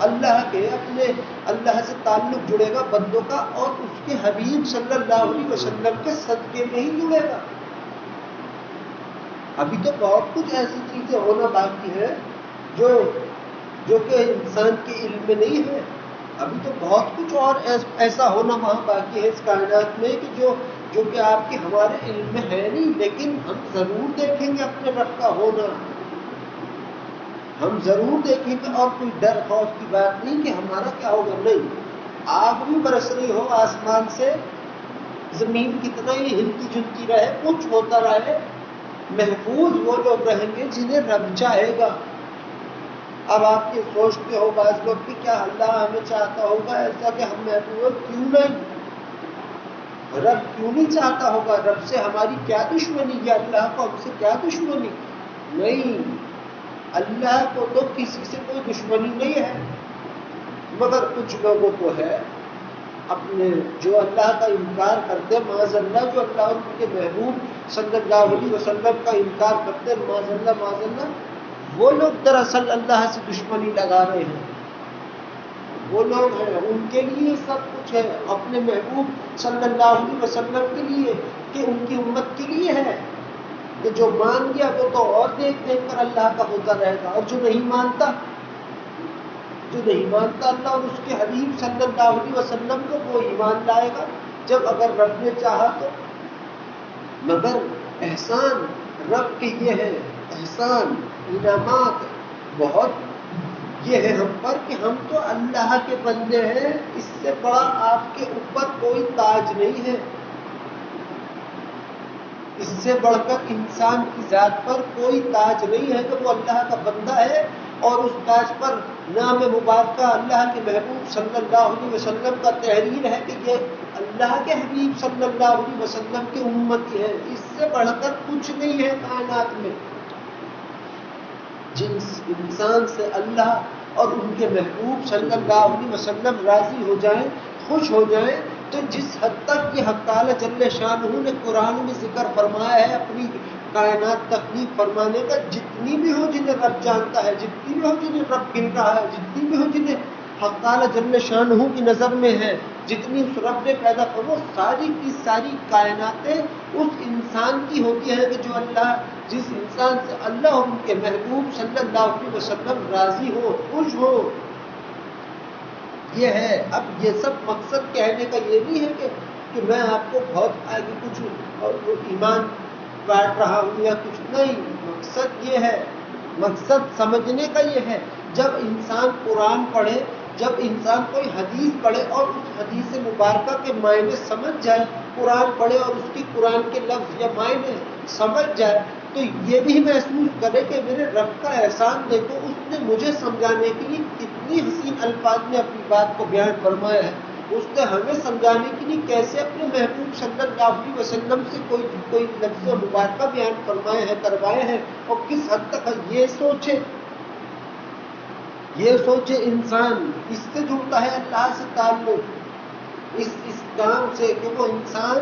اللہ سے تعلق جڑے گا بندوں کا، اور اس کے حبیب صلی اللہ علیہ وسلم کے صدقے میں ہی جڑے گا. ابھی تو بہت کچھ ایسی چیزیں ہونا باقی ہے جو کہ انسان کے علم میں نہیں ہے. ابھی تو بہت کچھ اور ایسا ہونا وہاں باقی ہے اس کائنات میں کہ جو کہ آپ کے ہمارے علم میں ہے نہیں، لیکن ہم ضرور دیکھیں گے اپنے رب کا ہونا، ہم ضرور دیکھیں گے. اور کوئی ڈر خوف کی بات نہیں کہ ہمارا کیا ہوگا، نہیں. آگ بھی برس رہی ہو آسمان سے، زمین کتنا ہی ہلتی جلتی رہے، کچھ ہوتا رہے، محفوظ وہ لوگ رہیں گے جنہیں رب چاہے گا. اب آپ یہ سوچتے ہو بعض لوگ کہ کیا اللہ ہمیں چاہتا ہوگا ایسا کہ ہم محفوظ؟ کیوں نہیں؟ رب کیوں نہیں چاہتا ہوگا؟ رب سے ہماری کیا دشمنی، یا اللہ کو ہم سے کیا دشمنی؟ نہیں، اللہ کو تو کسی سے کوئی دشمنی نہیں ہے، مگر کچھ لوگوں کو ہے، اپنے جو اللہ کا انکار کرتے، معاذ اللہ، جو اللہ اور ان کے محبوب صلی اللہ علیہ وسلم کا انکار کرتے، معاذ اللہ، وہ لوگ دراصل اللہ سے دشمنی لگا رہے ہیں. وہ لوگ ہیں ان کے لیے سب کچھ ہے، اپنے محبوب صلی اللہ علیہ وسلم کے لیے، کہ ان کی امت کے لیے ہے، کہ جو مان گیا وہ تو اور دیکھ دیکھ کر اللہ کا ہوتا رہے گا، اور جو نہیں مانتا اللہ اور اس کے حبیب صلی اللہ علیہ وسلم کو، وہ ایمان لائے گا جب اگر رب نے چاہا تو۔ مگر احسان رب کے یہ ہے، احسان انعامات بہت یہ ہے ہم پر کہ ہم تو اللہ کے بندے ہیں، اس سے بڑا آپ کے اوپر کوئی تاج نہیں ہے، اس سے بڑھ کر انسان کی ذات پر کوئی تاج نہیں ہے کہ وہ اللہ کا بندہ ہے اور اس تاج پر نام مبارکہ اللہ کے محبوب صلی اللہ علیہ وسلم کا تحریر ہے کہ یہ اللہ کے حبیب صلی اللہ علیہ وسلم کی امتی ہے۔ اس سے بڑھ کر کچھ نہیں ہے کائنات میں۔ جن انسان سے اللہ اور ان کے محبوب صلی اللہ علیہ وسلم راضی ہو جائیں، خوش ہو جائیں، تو جس حد تک یہ حق تعالی جل شانہ نے قرآن میں ذکر فرمایا ہے اپنی کائنات تخلیق فرمانے کا، جتنی بھی ہو جنہیں رب جانتا ہے، جتنی بھی ہو جنہیں رب گن رہا ہے، جتنی بھی ہو جنہیں حق تعالی جل شانہ کی نظر میں ہے، جتنی اس رب نے پیدا وہ ساری کی ساری کائناتیں اس انسان کی ہوتی ہیں کہ جو اللہ، جس انسان سے اللہ اور ان کے محبوب صلی اللہ علیہ وسلم راضی ہو، خوش ہو۔ یہ ہے۔ اب یہ سب مقصد کہنے کا یہ نہیں ہے کہ میں آپ کو بہت آگے کچھ ایمان بانٹ رہا ہوں یا کچھ نہیں۔ مقصد یہ ہے، مقصد سمجھنے کا یہ ہے، جب انسان قرآن پڑھے، جب انسان کوئی حدیث پڑھے اور اس حدیث مبارکہ کے معنی سمجھ جائے، قرآن پڑھے اور اس کی قرآن کے لفظ یا معنی سمجھ جائے، تو یہ بھی محسوس کرے کہ میرے رب کا احسان دیکھو، اس نے مجھے سمجھانے کے لیے کتنی حسین الفاظ میں اپنی بات کو بیان فرمایا ہے، اس نے ہمیں سمجھانے کے لیے کیسے اپنے محبوب صلی اللہ علیہ وسلم سے کوئی لفظ مبارکہ بیان فرمائے ہیں، کروائے ہیں، اور کس حد تک یہ سوچے انسان، اس سے جڑتا ہے اللہ سے تعلق، اس کام سے کہ وہ انسان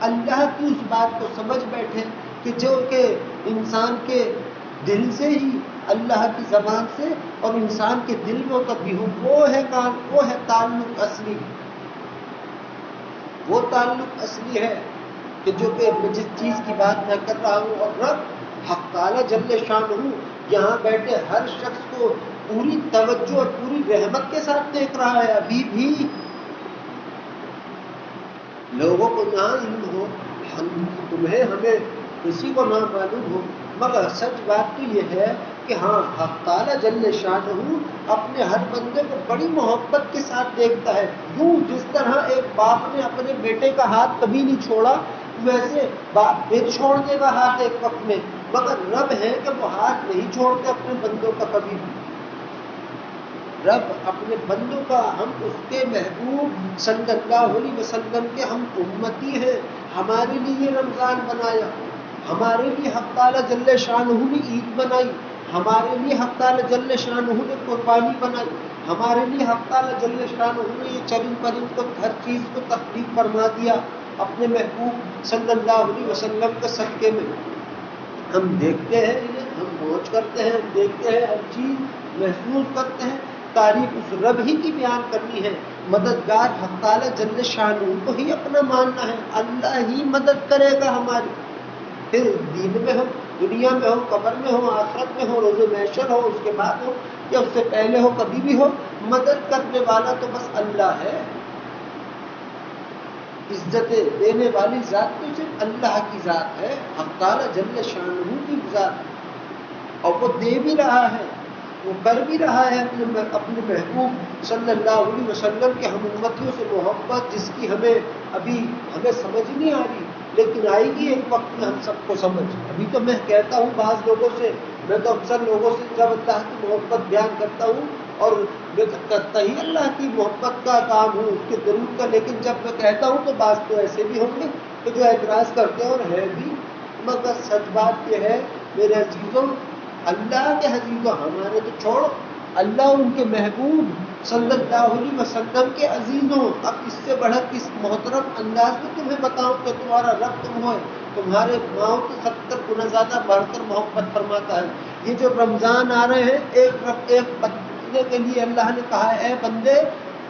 اللہ کی اس بات کو سمجھ بیٹھے کہ جو کہ انسان کے دل سے ہی، اللہ کی زبان سے اور انسان کے دل میں کبھی ہو، وہ ہے تعلق اصلی، وہ تعلق اصلی ہے کہ جو کہ جس چیز کی بات میں کر رہا ہوں، اور رب حق تعالی جل شانہ یہاں بیٹھے ہر شخص کو پوری توجہ اور پوری رحمت کے ساتھ دیکھ رہا ہے۔ ابھی بھی لوگوں کو نہ علم ہو، تمہیں ہمیں کسی کو نہ معلوم ہو، مگر سچ بات تو یہ ہے کہ ہاں حق تعالی جل شانہ اپنے ہر بندے کو بڑی محبت کے ساتھ دیکھتا ہے، یوں جس طرح ایک باپ نے اپنے بیٹے کا ہاتھ کبھی نہیں چھوڑا، ویسے باپ پھر چھوڑ دے گا ہاتھ ایک وقت میں، مگر رب ہے کہ وہ ہاتھ نہیں چھوڑتے اپنے بندوں کا کبھی بھی۔ رب اپنے بندوں کا، ہم اس کے محبوب صلی اللہ علیہ وسلم کے ہم امتی ہیں، ہمارے لیے رمضان بنایا، ہمارے لیے حق تعالی جل شانہ نے عید بنائی، ہمارے لیے حق تعالی جل شانہ نے قربانی بنائی، ہمارے لیے حق تعالی جل شانہ نے یہ چرند پرند کو ہر چیز کو تخلیق فرما دیا اپنے محبوب صلی اللہ علیہ وسلم کے صدقے میں۔ ہم دیکھتے ہیں انہیں، ہم موج کرتے ہیں، ہم دیکھتے ہیں، ہر چیز محسوس کرتے ہیں، تعریف اس رب ہی کی بیان کرنی ہے۔ مددگار حق تعالی جل شانہ کو ہی اپنا ماننا ہے، اللہ ہی مدد کرے گا ہماری، پھر دین میں ہو، دنیا میں ہو، قبر میں ہو، آخرت میں ہو، روز محشر ہو، اس کے بعد ہو یا اس سے پہلے ہو، کبھی بھی ہو، مدد کرنے والا تو بس اللہ ہے۔ عزت دینے والی ذات تو صرف اللہ کی ذات ہے، حق تعالی جل شانہ کی ذات، اور وہ دے بھی رہا ہے، وہ کر بھی رہا ہے اپنے محبوب صلی اللہ علیہ وسلم کے ہم امتیوں سے محبت، جس کی ہمیں سمجھ نہیں آ رہی، لیکن آئے گی ایک وقت میں ہم سب کو سمجھ۔ ابھی تو میں کہتا ہوں بعض لوگوں سے، میں تو اکثر لوگوں سے جب اللہ کی محبت بیان کرتا ہوں، اور میں کرتا ہی اللہ کی محبت کا کام ہوں، اس کے درود کا، لیکن جب میں کہتا ہوں تو بعض تو ایسے بھی ہوں گے کہ جو اعتراض کرتے ہیں، اور ہے بھی، مگر سچ بات یہ ہے میرے عزیزوں، اللہ کے عزیزوں، ہمارے تو چھوڑ، اللہ ان کے محبوب صلی اللہ علیہ وسلم کے عزیزوں، اب اس سے بڑھ کس محترم انداز میں تمہیں بتاؤں کہ تمہارا رب تم ہو، تمہارے ماؤں تو 70 گنا زیادہ بڑھ کر محبت فرماتا ہے۔ یہ جو رمضان آ رہے ہیں، ایک بندے کے لیے اللہ نے کہا ہے، اے بندے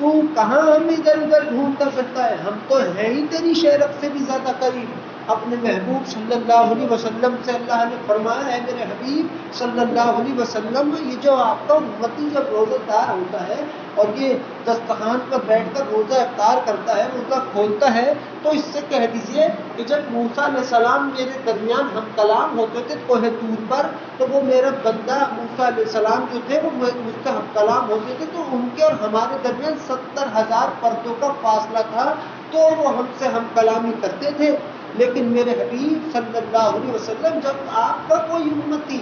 تو کہاں ہم ادھر ادھر ڈھونڈتا پھرتا ہے؟ ہم تو ہیں ہی تیری شہرت سے بھی زیادہ قریب۔ اپنے محبوب صلی اللہ علیہ وسلم سے اللہ نے فرمایا ہے میرے حبیب صلی اللہ علیہ وسلم، یہ جو آپ کا امتی جب روزہ دار ہوتا ہے اور یہ دسترخوان پر بیٹھ کر روزہ افطار کرتا ہے، روزہ کھولتا ہے، تو اس سے کہہ دیجئے کہ جب موسیٰ علیہ السلام میرے درمیان ہم کلام ہوتے تھے کوہ طور پر، تو وہ میرا بندہ موسیٰ علیہ السلام جو تھے وہ مجھ سے ہم کلام ہوتے تھے، تو ان کے اور ہمارے درمیان 70,000 پردوں کا فاصلہ تھا، تو وہ ہم سے ہم کلامی کرتے تھے۔ لیکن میرے حبیب صلی اللہ علیہ وسلم، جب آپ کا کوئی امتی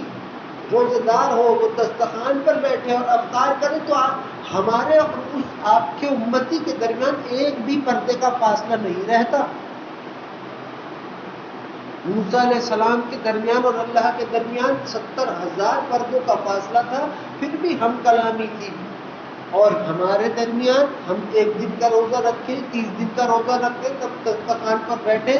روزہ دار ہو، وہ دسترخوان پر بیٹھے اور افطار کرے، تو آپ ہمارے اور اس آپ کے امتی کے درمیان ایک بھی پردے کا فاصلہ نہیں رہتا۔ موسیٰ علیہ السلام کے درمیان اور اللہ کے درمیان 70,000 پردوں کا فاصلہ تھا، پھر بھی ہم کلامی تھی۔ اور ہمارے درمیان ہم 1 دن کا روزہ رکھیں، 30 دن کا روزہ رکھیں، تب دسترخوان پر بیٹھے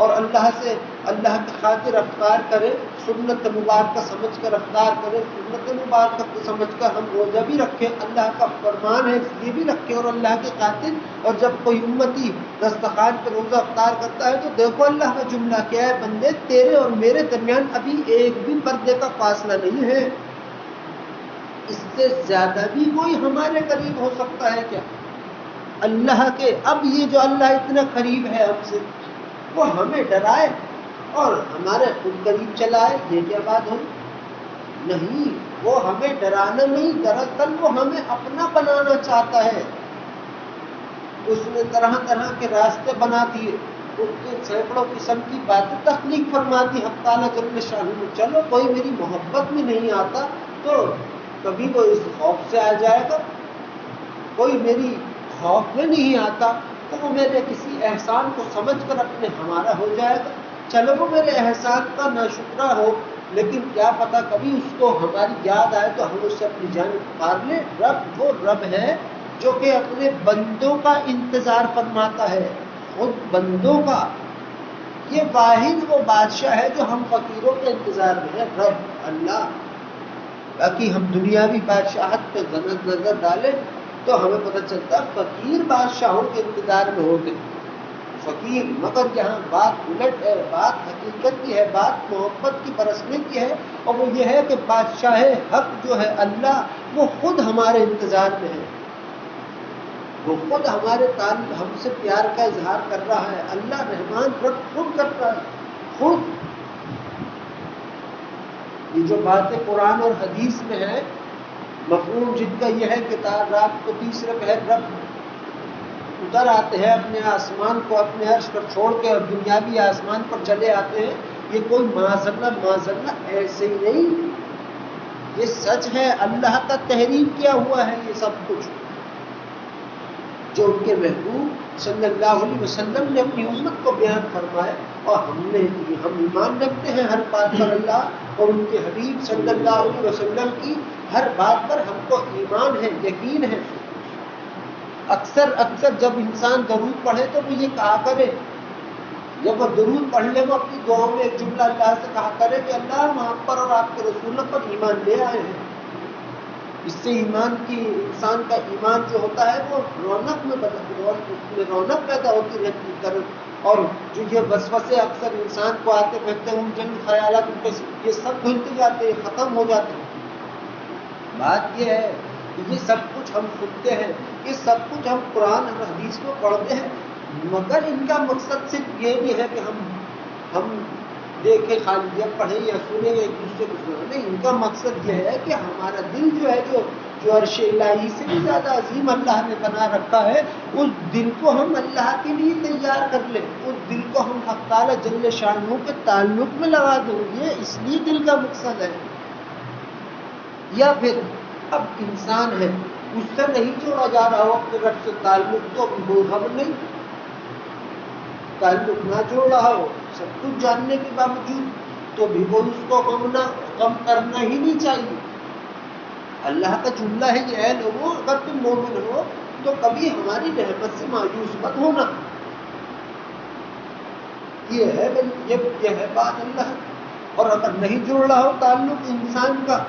اور اللہ سے اللہ کی خاطر افطار کرے، سنت مبارکہ سمجھ کر افطار کرے، سنت مبارکہ سمجھ کر ہم روزہ بھی رکھیں، اللہ کا فرمان ہے اس لیے بھی رکھیں اور اللہ کے خاطر۔ اور جب کوئی امتی دسترخوان پہ روزہ افطار کرتا ہے، تو دیکھو اللہ کا جملہ کیا ہے، بندے تیرے اور میرے درمیان ابھی ایک بھی پردے کا فاصلہ نہیں ہے، اس سے زیادہ بھی کوئی ہمارے قریب ہو سکتا ہے کیا؟ اللہ کے اب یہ جو اللہ اتنا قریب ہے ہم سے، وہ ہمیں ڈرائے اور ہمارے خود قریب چلائے، یہ کیا بات ہوئی؟ نہیں، وہ ہمیں ڈرانا نہیں، دراصل وہ ہمیں اپنا بنانا چاہتا ہے۔ اس نے طرح طرح کے راستے بنا دیے، اس نے سینکڑوں قسم کی باتیں تخلیق فرما دی حق تعالیٰ جل شانہ۔ چلو کوئی میری محبت میں نہیں آتا تو کبھی وہ اس خوف سے آ جائے گا، کوئی میری خوف میں نہیں آتا تو وہ میرے کسی احسان کو سمجھ کر اپنے ہمارا ہو جائے گا، چلو وہ میرے احسان کا ناشکرہ ہو، لیکن کیا پتہ کبھی اس کو ہماری یاد آئے تو ہم اس سے اپنی جان پکار لیں۔ رب وہ رب ہے جو کہ اپنے بندوں کا انتظار فرماتا ہے، خود بندوں کا، یہ واحد وہ بادشاہ ہے جو ہم فقیروں کے انتظار میں ہے، رب اللہ۔ باقی ہم دنیاوی بادشاہت پہ نظر ڈالیں تو ہمیں پتہ چلتا ہے فقیر بادشاہوں کے انتظار میں ہوتے ہیں، فقیر، مگر یہاں بات الٹ ہے، بات حقیقت کی ہے، بات محبت کی برسنے کی ہے، اور وہ یہ ہے کہ بادشاہ حق جو ہے اللہ، وہ خود ہمارے انتظار میں ہے، وہ خود ہمارے تعلق ہم سے پیار کا اظہار کر رہا ہے، اللہ رحمان رب خود کر رہا ہے، خود۔ یہ جو باتیں قرآن اور حدیث میں ہیں، مفہوم جن کا یہ ہے کہ رات کو تیسرے پہر رب اتر آتے ہیں اپنے آسمان کو اپنے عرش پر چھوڑ کے اور دنیاوی آسمان پر چلے آتے ہیں، یہ کوئی معذلہ ایسے ہی نہیں، یہ سچ ہے، اللہ کا تحریر کیا ہوا ہے یہ سب کچھ، جو ان کے محبوب صلی اللہ علیہ وسلم نے اپنی امت کو بیان فرمائے، اور ہم ایمان رکھتے ہیں ہر بات پر اللہ اور ان کے حبیب صلی اللہ علیہ وسلم کی ہر بات پر ہم کو ایمان ہے، یقین ہے۔ اکثر جب انسان درود پڑھے تو وہ یہ کہا کرے، جب وہ درود پڑھ لے وہ اپنی دعاؤں میں ایک جملہ اللہ سے کہا کرے کہ اللہ ہم آپ پر اور آپ کے رسولوں پر ایمان لے آئے ہیں۔ اس سے ایمان کی انسان کا ایمان جو ہوتا ہے وہ رونق میں رونق پیدا ہوتی رہتی ہے، اور جو یہ وسوسے اکثر انسان کو آتے رہتے ہیں، ان جن خیالات یہ سب دھلتے جاتے ہیں، ختم ہو جاتے ہیں۔ بات یہ ہے کہ یہ سب کچھ ہم سنتے ہیں، یہ سب کچھ ہم قرآن اور حدیث میں پڑھتے ہیں، مگر ان کا مقصد صرف یہ نہیں ہے کہ ہم دیکھیں خالی یا پڑھیں یا سنیں یا ایک دوسرے کو سنیں، نہیں، ان کا مقصد یہ ہے کہ ہمارا دل جو ہے جو عرش الہی سے بھی زیادہ عظیم اللہ نے بنا رکھا ہے، اس دل کو ہم اللہ کے لیے تیار کر لیں، اس دل کو ہم حق تعالیٰ جل شانہ کے تعلق میں لگا دیں، یہ اس لیے دل کا مقصد ہے۔ یا پھر اب انسان ہے اس سے نہیں جوڑا جا رہا ہو اپنے رب سے تعلق، تو وہ ہم نہیں تعلق نہ جوڑ رہا ہو سب کچھ جاننے کے باوجود، تو بھی وہ اس کو غم کرنا ہی نہیں چاہیے۔ اللہ کا جملہ ہے کہ اے لوگوں اگر تم مومن ہو تو کبھی ہماری رحمت سے مایوس مت ہونا، یہ ہے بات اللہ۔ اور اگر نہیں جوڑ رہا ہو تعلق انسان کا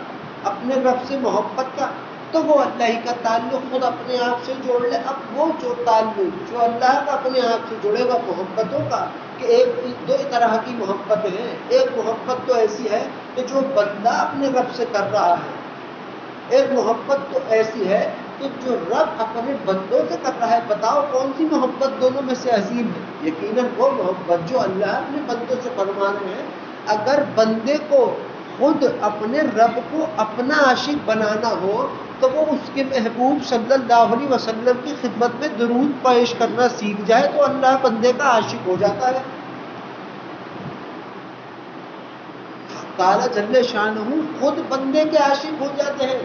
اپنے رب سے محبت کا، تو وہ اللہ ہی کا تعلق خود اپنے آپ سے جوڑ لے. اب وہ جو تعلق جو اللہ کا اپنے آپ سے جڑے گا محبتوں کا، کہ ایک دو طرح کی محبتیں ہیں. ایک محبت تو ایسی ہے کہ جو بندہ اپنے رب سے کر رہا ہے، ایک محبت تو ایسی ہے کہ جو رب اپنے بندوں سے کر رہا ہے. بتاؤ کون سی محبت دونوں میں سے عظیم ہے؟ یقیناً وہ محبت جو اللہ اپنے بندوں سے فرما رہے ہیں. اگر بندے کو خود اپنے رب کو اپنا عاشق بنانا ہو تو وہ اس کے محبوب صلی اللہ علیہ وسلم کی خدمت میں درود پیش کرنا سیکھ جائے تو اللہ بندے کا عاشق ہو جاتا ہے. تعالیٰ جل شانہ خود بندے کے عاشق ہو جاتے ہیں.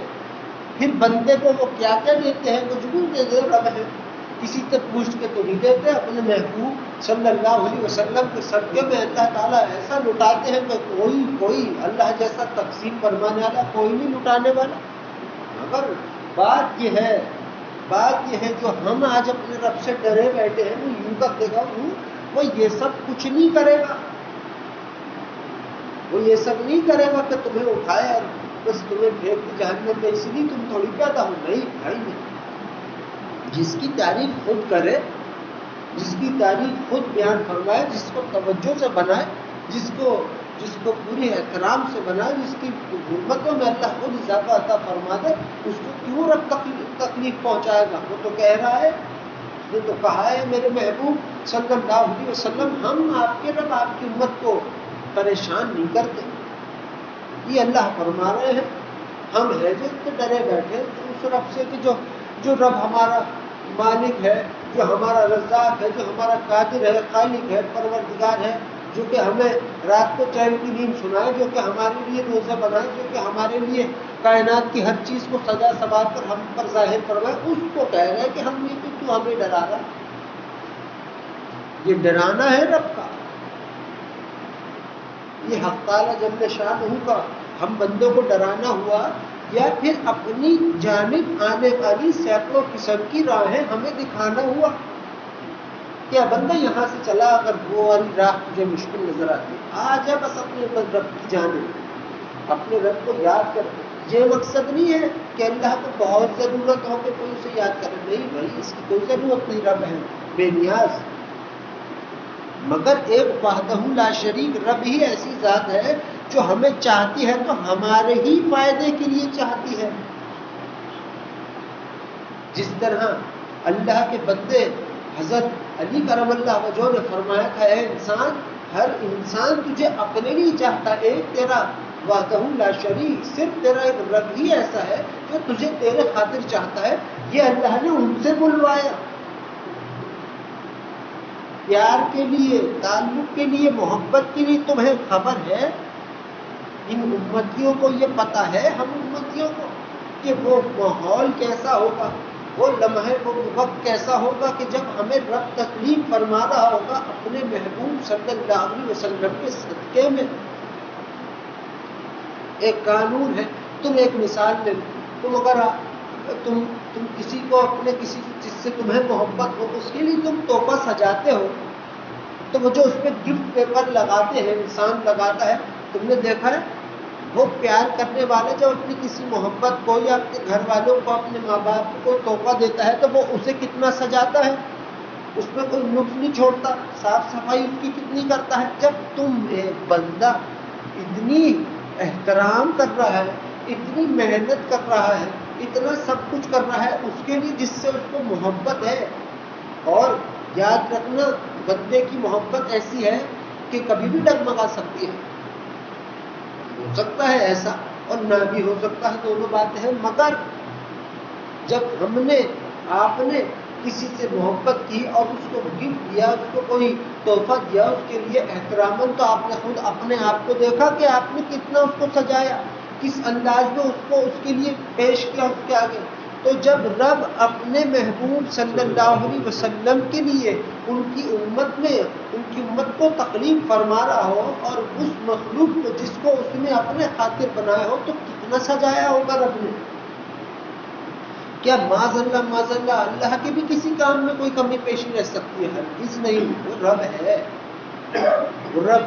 پھر بندے کو وہ کیا کیا دیتے ہیں؟ کچھ بھی دے دے رب ہے. کسی سے پوچھ کے تو نہیں دیتے. اپنے محبوب صلی اللہ علیہ وسلم کے صدقے میں اللہ تعالیٰ ایسا لٹاتے ہیں کہ کوئی اللہ جیسا تقسیم فرمانے والا کوئی نہیں لٹانے والا. مگر بات یہ ہے جو ہم آج اپنے رب سے ڈرے بیٹھے ہیں وہ یوں کر دے گا، وہ یہ سب کچھ نہیں کرے گا. وہ یہ سب نہیں کرے گا کہ تمہیں اٹھائے اور بس تمہیں پھینک دی جہنم میں، اس لیے تم تھوڑی پیدا ہو. نہیں بھائی نہیں. جس کی تعریف خود کرے، جس کی تعریف خود بیان فرمائے، جس کو توجہ سے بنائے، جس کو پورے احترام سے بنائے، جس کی حرمتوں میں اللہ خود اضافہ عطا فرما دے، اس کو کیوں رب تکلیف پہنچائے گا؟ وہ تو کہہ رہا ہے، اس نے تو کہا ہے میرے محبوب صلی اللہ علیہ وسلم ہم آپ کے رب آپ کی امت کو پریشان نہیں کرتے. یہ اللہ فرما رہے ہیں. ہم ہیں جو اتنے ڈرے بیٹھے اس رب سے کہ جو رب ہمارا مالک ہے، جو ہمارا رزاق ہے، جو ہمارا قادر ہے، خالق ہے، پروردگار ہے، جو کہ ہمیں رات کو چین کی نیند سنائے، جو کہ ہمارے لیے روزہ بنائے، جو کہ ہمارے لیے کائنات کی ہر چیز کو سجا سنوار کر ہم پر ظاہر فرمائے. اس کو کہہ رہے ہیں کہ ہم یہ کہ تو ہمیں ڈرا رہا. یہ ڈرانا ہے رب کا. یہ حق تعالیٰ جل شانہ کا ہم بندوں کو ڈرانا ہوا، یا پھر اپنی جانب آنے والی سینکڑوں قسم کی راہیں ہمیں دکھانا ہوا. کیا بندہ یہاں سے چلا، اگر وہ والی راہ تجھے مشکل نظر آتی، آ جا بس اپنے رب کی جانب، اپنے رب کو یاد کر. یہ مقصد نہیں ہے کہ اللہ کو بہت ضرورت ہو کہ کوئی اسے یاد کرے. نہیں بھائی، اس کی کوئی ضرورت نہیں. رب ہے بے نیاز. مگر ایک وحدہ لا شریک رب ہی ایسی ذات ہے جو ہمیں چاہتی ہے تو ہمارے ہی فائدے کے لیے چاہتی ہے. جس طرح اللہ کے بندے حضرت علی کرم اللہ وجہہ نے فرمایا تھا، اے انسان، ہر انسان تجھے اپنے لیے چاہتا ہے. ایک تیرا وحدہ لا شریک، صرف تیرا ایک رب ہی ایسا ہے جو تجھے تیرے خاطر چاہتا ہے. یہ اللہ نے ان سے بلوایا. پیار کے لیے، تعلق کے لیے، محبت کے لیے تمہیں خبر ہے؟ ان امتیوں کو یہ پتہ ہے، ہم امتیوں کو، کہ وہ ماحول کیسا ہوگا، وہ لمحے، وہ وقت کیسا ہوگا کہ جب ہمیں رب تکلیف فرما رہا ہوگا اپنے محبوب صلی اللہ علیہ وسلم کے صدقے میں. ایک قانون ہے. تم ایک مثال لے لو. تم اگر تم کسی کو اپنے کسی جس سے تمہیں محبت ہو اس کے لیے تم تحفہ سجاتے ہو تو وہ جو اس پہ گفٹ پیپر لگاتے ہیں، انسان لگاتا ہے، تم نے دیکھا ہے وہ پیار کرنے والے جب اپنی کسی محبت کو یا اپنے گھر والوں کو، اپنے ماں باپ کو کوئی تحفہ دیتا ہے تو وہ اسے کتنا سجاتا ہے، اس میں کوئی نقص نہیں چھوڑتا، صاف صفائی اس کی کتنی کرتا ہے. جب تم ایک بندہ اتنی احترام کر رہا ہے، اتنی محنت کر رہا ہے، اتنا سب کچھ کر رہا ہے اس کے لیے جس سے اس کو محبت ہے. اور یاد رکھنا، بندے کی محبت ایسی ہے کہ کبھی بھی ڈگمگا سکتی ہے. ہو سکتا ہے ایسا اور نہ بھی ہو سکتا ہے، دونوں باتیں ہیں. مگر جب ہم نے، آپ نے کسی سے محبت کی اور اس کو گفٹ دیا، اس کو کوئی تحفہ دیا، اس کے لیے احتراماً، تو آپ نے خود اپنے آپ کو دیکھا کہ آپ نے کتنا اس کو سجایا، کس انداز میں اس کو اس کے لیے پیش کیا اس کے آگے. تو جب رب اپنے محبوب صلی اللہ علیہ وسلم کے لیے ان کی امت کو تکلیف فرما رہا ہو اور اس مخلوق کو جس کو اس نے اپنے خاطر بنایا ہو تو کتنا سجایا ہوگا رب نے. کیا معاذ اللہ اللہ کے بھی کسی کام میں کوئی کمی پیشی رہ سکتی ہے؟ ہرگز نہیں. وہ رب ہے، وہ رب.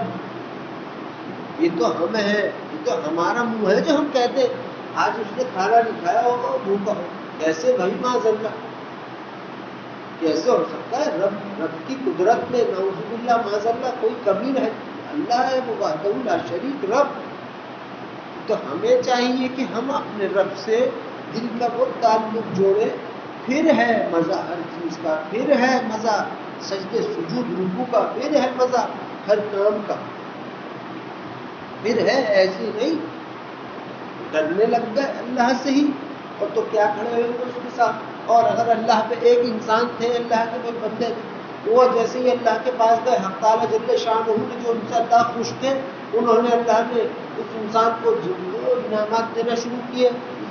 یہ تو ہم ہیں، یہ تو ہمارا منہ ہے جو ہم کہتے آج اس نے کھانا نہیں کھایا ہوگا، بھوکا ہو، کیسے بھائی معاذ اللہ، کیسے ہو سکتا ہے؟ رب کی قدرت میں نعوذ باللہ معاذ اللہ کوئی کمی رہے؟ اللہ ہے وہ وحدہ لا شریک رب. تو ہمیں چاہیے کہ ہم اپنے رب سے دل کا وہ تعلق جوڑے. پھر ہے مزہ ہر چیز کا، پھر ہے مزہ سجدے سجود رکوع کا، پھر ہے مزہ ہر کام کا. پھر ہے ایسے نہیں ڈرنے لگ گئے اللہ سے ہی، اور تو کیا کھڑے ہوئے اس کے ساتھ. اور اگر اللہ پہ ایک انسان تھے، اللہ کے کوئی بندے تھے، وہ جیسے ہی اللہ کے پاس گئے، حق تعالیٰ جل شانہ نے جو ان سے اللہ خوش تھے، انہوں نے اللہ نے اس انسان کو انعامات دینا شروع کیے.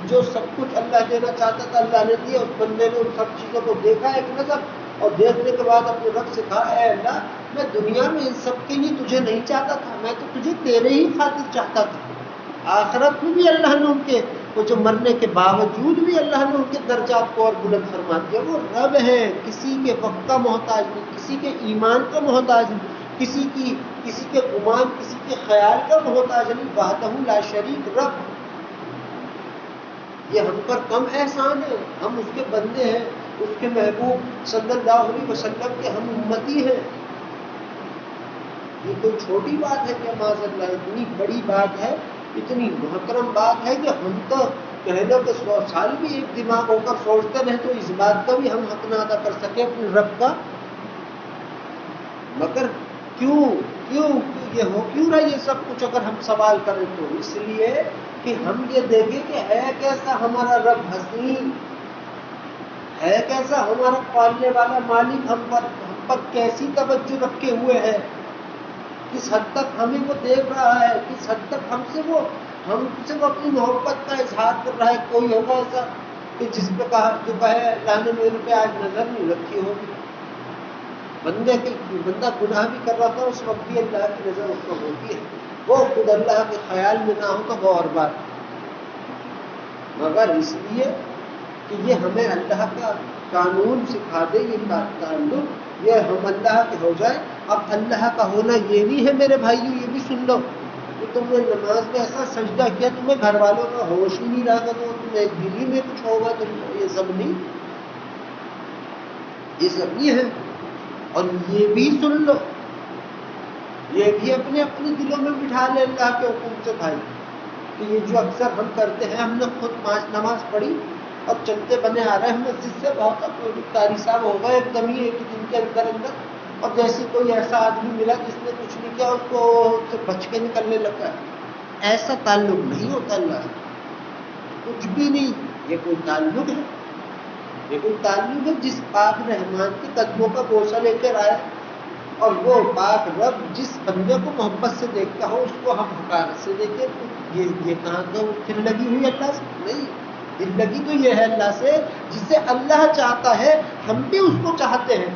جو سب کچھ اللہ دینا چاہتا تھا اللہ نے دیا. اس بندے نے ان سب چیزوں کو دیکھا ایک نظر، اور دیکھنے کے بعد اپنے رب سے کہا اے اللہ میں دنیا میں ان سب کے لیے تجھے نہیں چاہتا تھا، میں تو تجھے تیرے ہی خاطر چاہتا تھا. آخرت میں بھی اللہ نے ان کے وہ جو مرنے کے باوجود بھی اللہ نے ان کے درجات کو اور بلند فرما دیا. وہ رب ہے، کسی کے وقت کا محتاج نہیں، کسی کے ایمان کا محتاج نہیں، کسی کے گمان، کسی کے خیال کا محتاج نہیں. وحدہ لا شریک رب. یہ ہم پر کم احسان ہے، ہم اس کے بندے ہیں، اس کے محبوب صلی اللہ علیہ وسلم کے ہم امتی ہیں. یہ کوئی چھوٹی بات ہے کہ معاذ اللہ، اتنی بڑی بات ہے، اتنی محترم بات ہے کہ ہم تو کہہ لو کہ 100 سال بھی ایک دماغ ہو کر سوچتے رہے تو اس بات کا بھی ہم حق نہ ادا کر سکے اپنے رب کا. مگر کیوں یہ ہو کیوں رہا یہ سب کچھ؟ اگر ہم سوال کریں تو اس لیے کہ ہم یہ دیکھیں کہ ہے کیسا ہمارا رب حسین، ہے کیسا ہمارا پالنے والا مالک، ہم پر کیسی توجہ رکھے ہوئے ہے، کس حد تک ہمیں وہ دیکھ رہا ہے، کس حد تک ہم سے وہ اپنی محبت کا اظہار کر رہا ہے. کوئی ہوگا ایسا کہ جس پہ کہا جو کہے اللہ نے میرے پہ آج نظر نہیں رکھی ہوگی. بندہ گناہ بھی کر رہا تھا اس وقت بھی اللہ کی نظر اس کو ہوتی ہے. وہ خود اللہ کے خیال میں نہ ہو تو وہ اور بات، مگر اس لیے کہ یہ ہمیں اللہ کا قانون سکھا دے. یہ تعلق یہ ہم اللہ کے ہو جائے. اب اللہ کا ہونا یہ نہیں ہے میرے بھائیو، یہ بھی سن لو کہ تم نے نماز میں ایسا سجدہ کیا تمہیں گھر والوں کا ہوش ہی نہیں رہا، تو تمہیں دلی میں کچھ ہوگا، تم یہ سب نہیں ہے. اور یہ بھی سن لو، یہ بھی اپنے دلوں میں بٹھا لے اللہ کے حکم سے بھائی، کہ یہ جو اکثر ہم کرتے ہیں، ہم نے خود نماز پڑھی اور چلتے بنے آ رہے ہیں مسجد سے، بہت قاری صاحب ہو گئے ایک دم ہی ایک دن کے اندر، اور جیسے کوئی ایسا آدمی ملا جس نے کچھ نہیں کیا اس کو سے بچ کے نکلنے لگا. ایسا تعلق نہیں ہوتا اللہ سے، کچھ بھی نہیں. یہ کوئی تعلق ہے؟ یہ کوئی تعلق ہے جس پاک رحمان کے قدموں کا بوسہ لے کر آئے، اور وہ پاک رب جس بندے کو محبت سے دیکھتا ہو اس کو ہم حقارت سے دیکھیں. یہ کہاں تو دل لگی ہوئی اللہ سے؟ نہیں، دل لگی تو یہ ہے اللہ سے جسے اللہ چاہتا ہے ہم بھی اس کو چاہتے ہیں.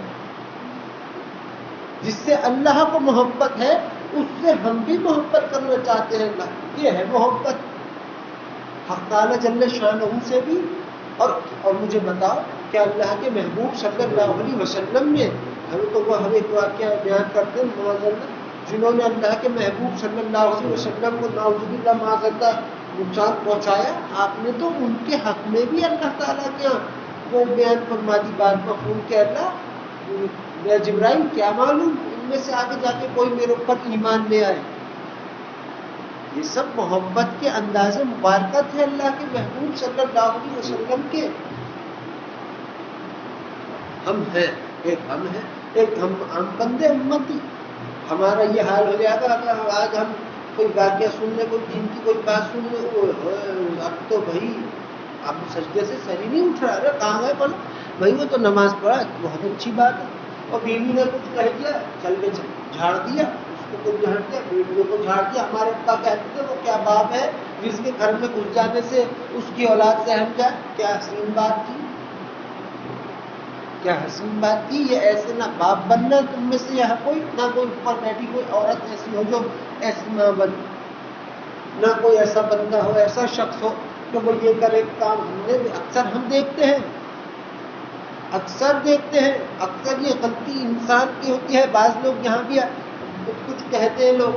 جس سے اللہ کو محبت ہے اس سے ہم بھی محبت کرنا چاہتے ہیں. اللہ یہ ہے محبت حق تعالی جل شانہ سے بھی. اور مجھے بتاؤ کہ اللہ کے محبوب صلی اللہ علیہ وسلم نے ہم ایک واقعہ بیان کرتے ہیں معاذ اللہ، جنہوں نے اللہ کے محبوب صلی اللہ علیہ وسلم کو نعوذ باللہ معاذ اللہ نقصان پہنچایا. آپ نے تو ان کے حق میں بھی اللہ تعالیٰ کے وہ بیان فرما دی بات مفہوم کہ اللہ یا جبرائیل کیا معلوم ان میں سے آگے جا کے کوئی میرے اوپر ایمان لے آئے. یہ سب محبت کے انداز مبارکت ہے اللہ کے محبوب صلی اللہ علیہ وسلم کے. ہم ہیں ایک ہم بندے امتی. ہمارا یہ حال ہو جائے گا اگر آج ہم کوئی واقعہ سن لیں، کوئی دین کی کوئی بات سن لیں، اب تو بھائی اب سجدے سے سر ہی نہیں اٹھ رہا. ارے کہاں گئے پڑھو بھائی، وہ تو نماز پڑھا بہت اچھی بات ہے، اور بیوی نے کچھ کہہ دیا چل کے جھاڑ دیا، اس کو کچھ جھاڑ دیا، بیوی کو جھاڑ دیا. ہمارے ابا کہتے تھے وہ کیا باپ ہے جس کے گھر میں گھس جانے سے اس کی اولاد سہم جائے. کیا حسین بات تھی، کیا حسین بات تھی. یہ ایسے نہ باپ بننا تم میں سے یہاں کوئی نہ کوئی اوپر بیٹھی کوئی عورت ایسی ہو جو ایسی ماں بن، نہ کوئی ایسا بندہ ہو ایسا شخص ہو کہ وہ یہ کرے کام. ہم دیکھتے ہیں اکثر یہ غلطی انسان کی ہوتی ہے. بعض لوگ یہاں بھی کچھ کہتے ہیں، لوگ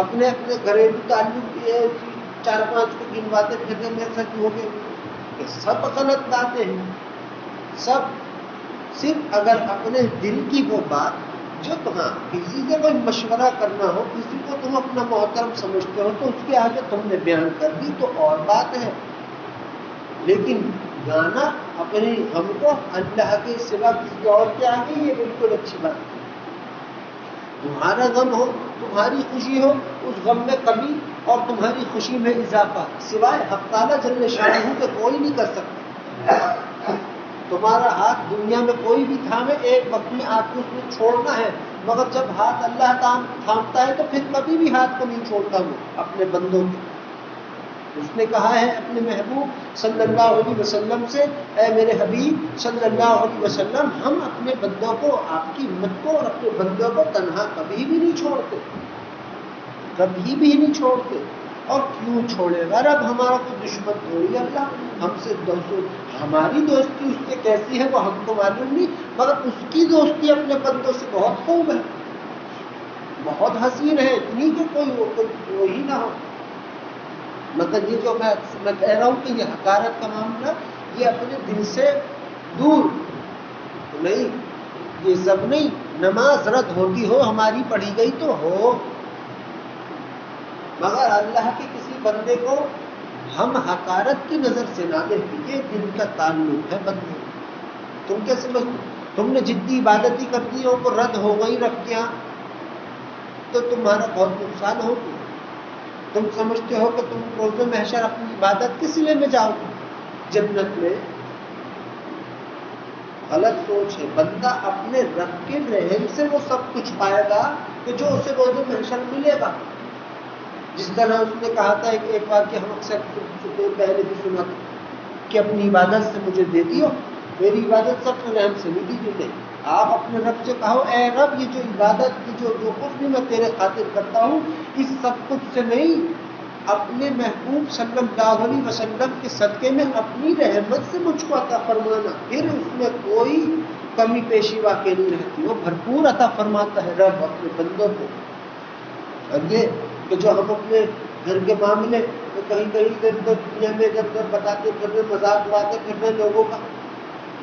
اپنے گھریلو تعلق 4-5 کو گنواتے پھرنے میں سچ ہو گئے. یہ سب غلط باتیں ہیں. سب صرف اگر اپنے دل کی وہ بات جو تمہیں کسی سے کوئی مشورہ کرنا ہو، کسی کو تم اپنا محترم سمجھتے ہو تو اس کے آگے تم نے بیان کر دی تو اور بات ہے. لیکن گانا اپنے ہم کو اللہ کے سوا کسی اور کے آگے، یہ بالکل اچھی بات ہے. تمہارا غم ہو، تمہاری خوشی ہو، اس غم میں کمی اور تمہاری خوشی میں اضافہ سوائے حق تعالیٰ جل شانہ کے کوئی نہیں کر سکتا. تمہارا ہاتھ دنیا میں کوئی بھی تھامے، ایک وقت میں آپ کو اس میں چھوڑنا ہے، مگر جب ہاتھ اللہ تھامتا ہے تو پھر کبھی بھی ہاتھ کو نہیں چھوڑتا وہ اپنے بندوں کے. اس نے کہا ہے اپنے محبوب صلی اللہ علیہ وسلم سے، اے میرے حبیب صلی اللہ علیہ وسلم، ہم اپنے بندوں کو، آپ کی امت کو اور اپنے بندوں کو تنہا کبھی بھی نہیں چھوڑتے، کبھی بھی نہیں چھوڑتے. اور کیوں چھوڑے گا؟ رب ہمارا کوئی دشمن تھوڑی. اللہ ہم سے ہماری دوستی اس سے کیسی ہے وہ ہم کو معلوم نہیں، مگر اس کی دوستی اپنے بندوں سے بہت خوب ہے، بہت حسین ہے، اتنی کہ کوئی وہی نہ ہو. مگر یہ جو میں کہہ رہا ہوں کہ یہ حقارت کا معاملہ یہ اپنے دل سے دور نہیں، یہ سب نہیں. نماز رد ہوتی ہو، ہماری پڑھی گئی تو ہو، مگر اللہ کے کسی بندے کو ہم حقارت کی نظر سے نہ دیکھیں. یہ دل کا تعلق ہے بندے. تم کیا سمجھتے؟ تم نے جتنی عبادت ہی کر دی ہو وہ رد ہو گئی رکھیاں تو تمہارا بہت نقصان ہو گیا. تم سمجھتے ہو کہ تم روز محشر اپنی عبادت کس لیے میں جاؤ گے جنت میں؟ غلط سوچ ہے. بندہ اپنے رب کے رحم سے وہ سب کچھ پائے گا کہ جو اسے روز محشر ملے گا. جس طرح اس نے کہا تھا ایک واقعہ ہم اکثر پہلے بھی سنا تھا کہ اپنی عبادت سے مجھے دے دیو، میری عبادت سب رحم سے نہیں دی جاتی. آپ اپنے رب سے کہو، اے رب یہ جو عبادت کی جو کچھ بھی میں تیرے خاطر کرتا ہوں اس سب کچھ سے نہیں، اپنے محبوب صلی اللہ علیہ وسلم کے صدقے میں اپنی رحمت سے مجھ کو عطا فرمانا. پھر اس میں کوئی کمی پیشی واقع نہیں رہتی، وہ بھرپور عطا فرماتا ہے رب اپنے بندوں کو. اور یہ کہ جو ہم اپنے گھر کے معاملے کہیں دنیا میں ادھر ادھر بتاتے پھر رہے، مذاق اڑاتے پھر رہے لوگوں کا،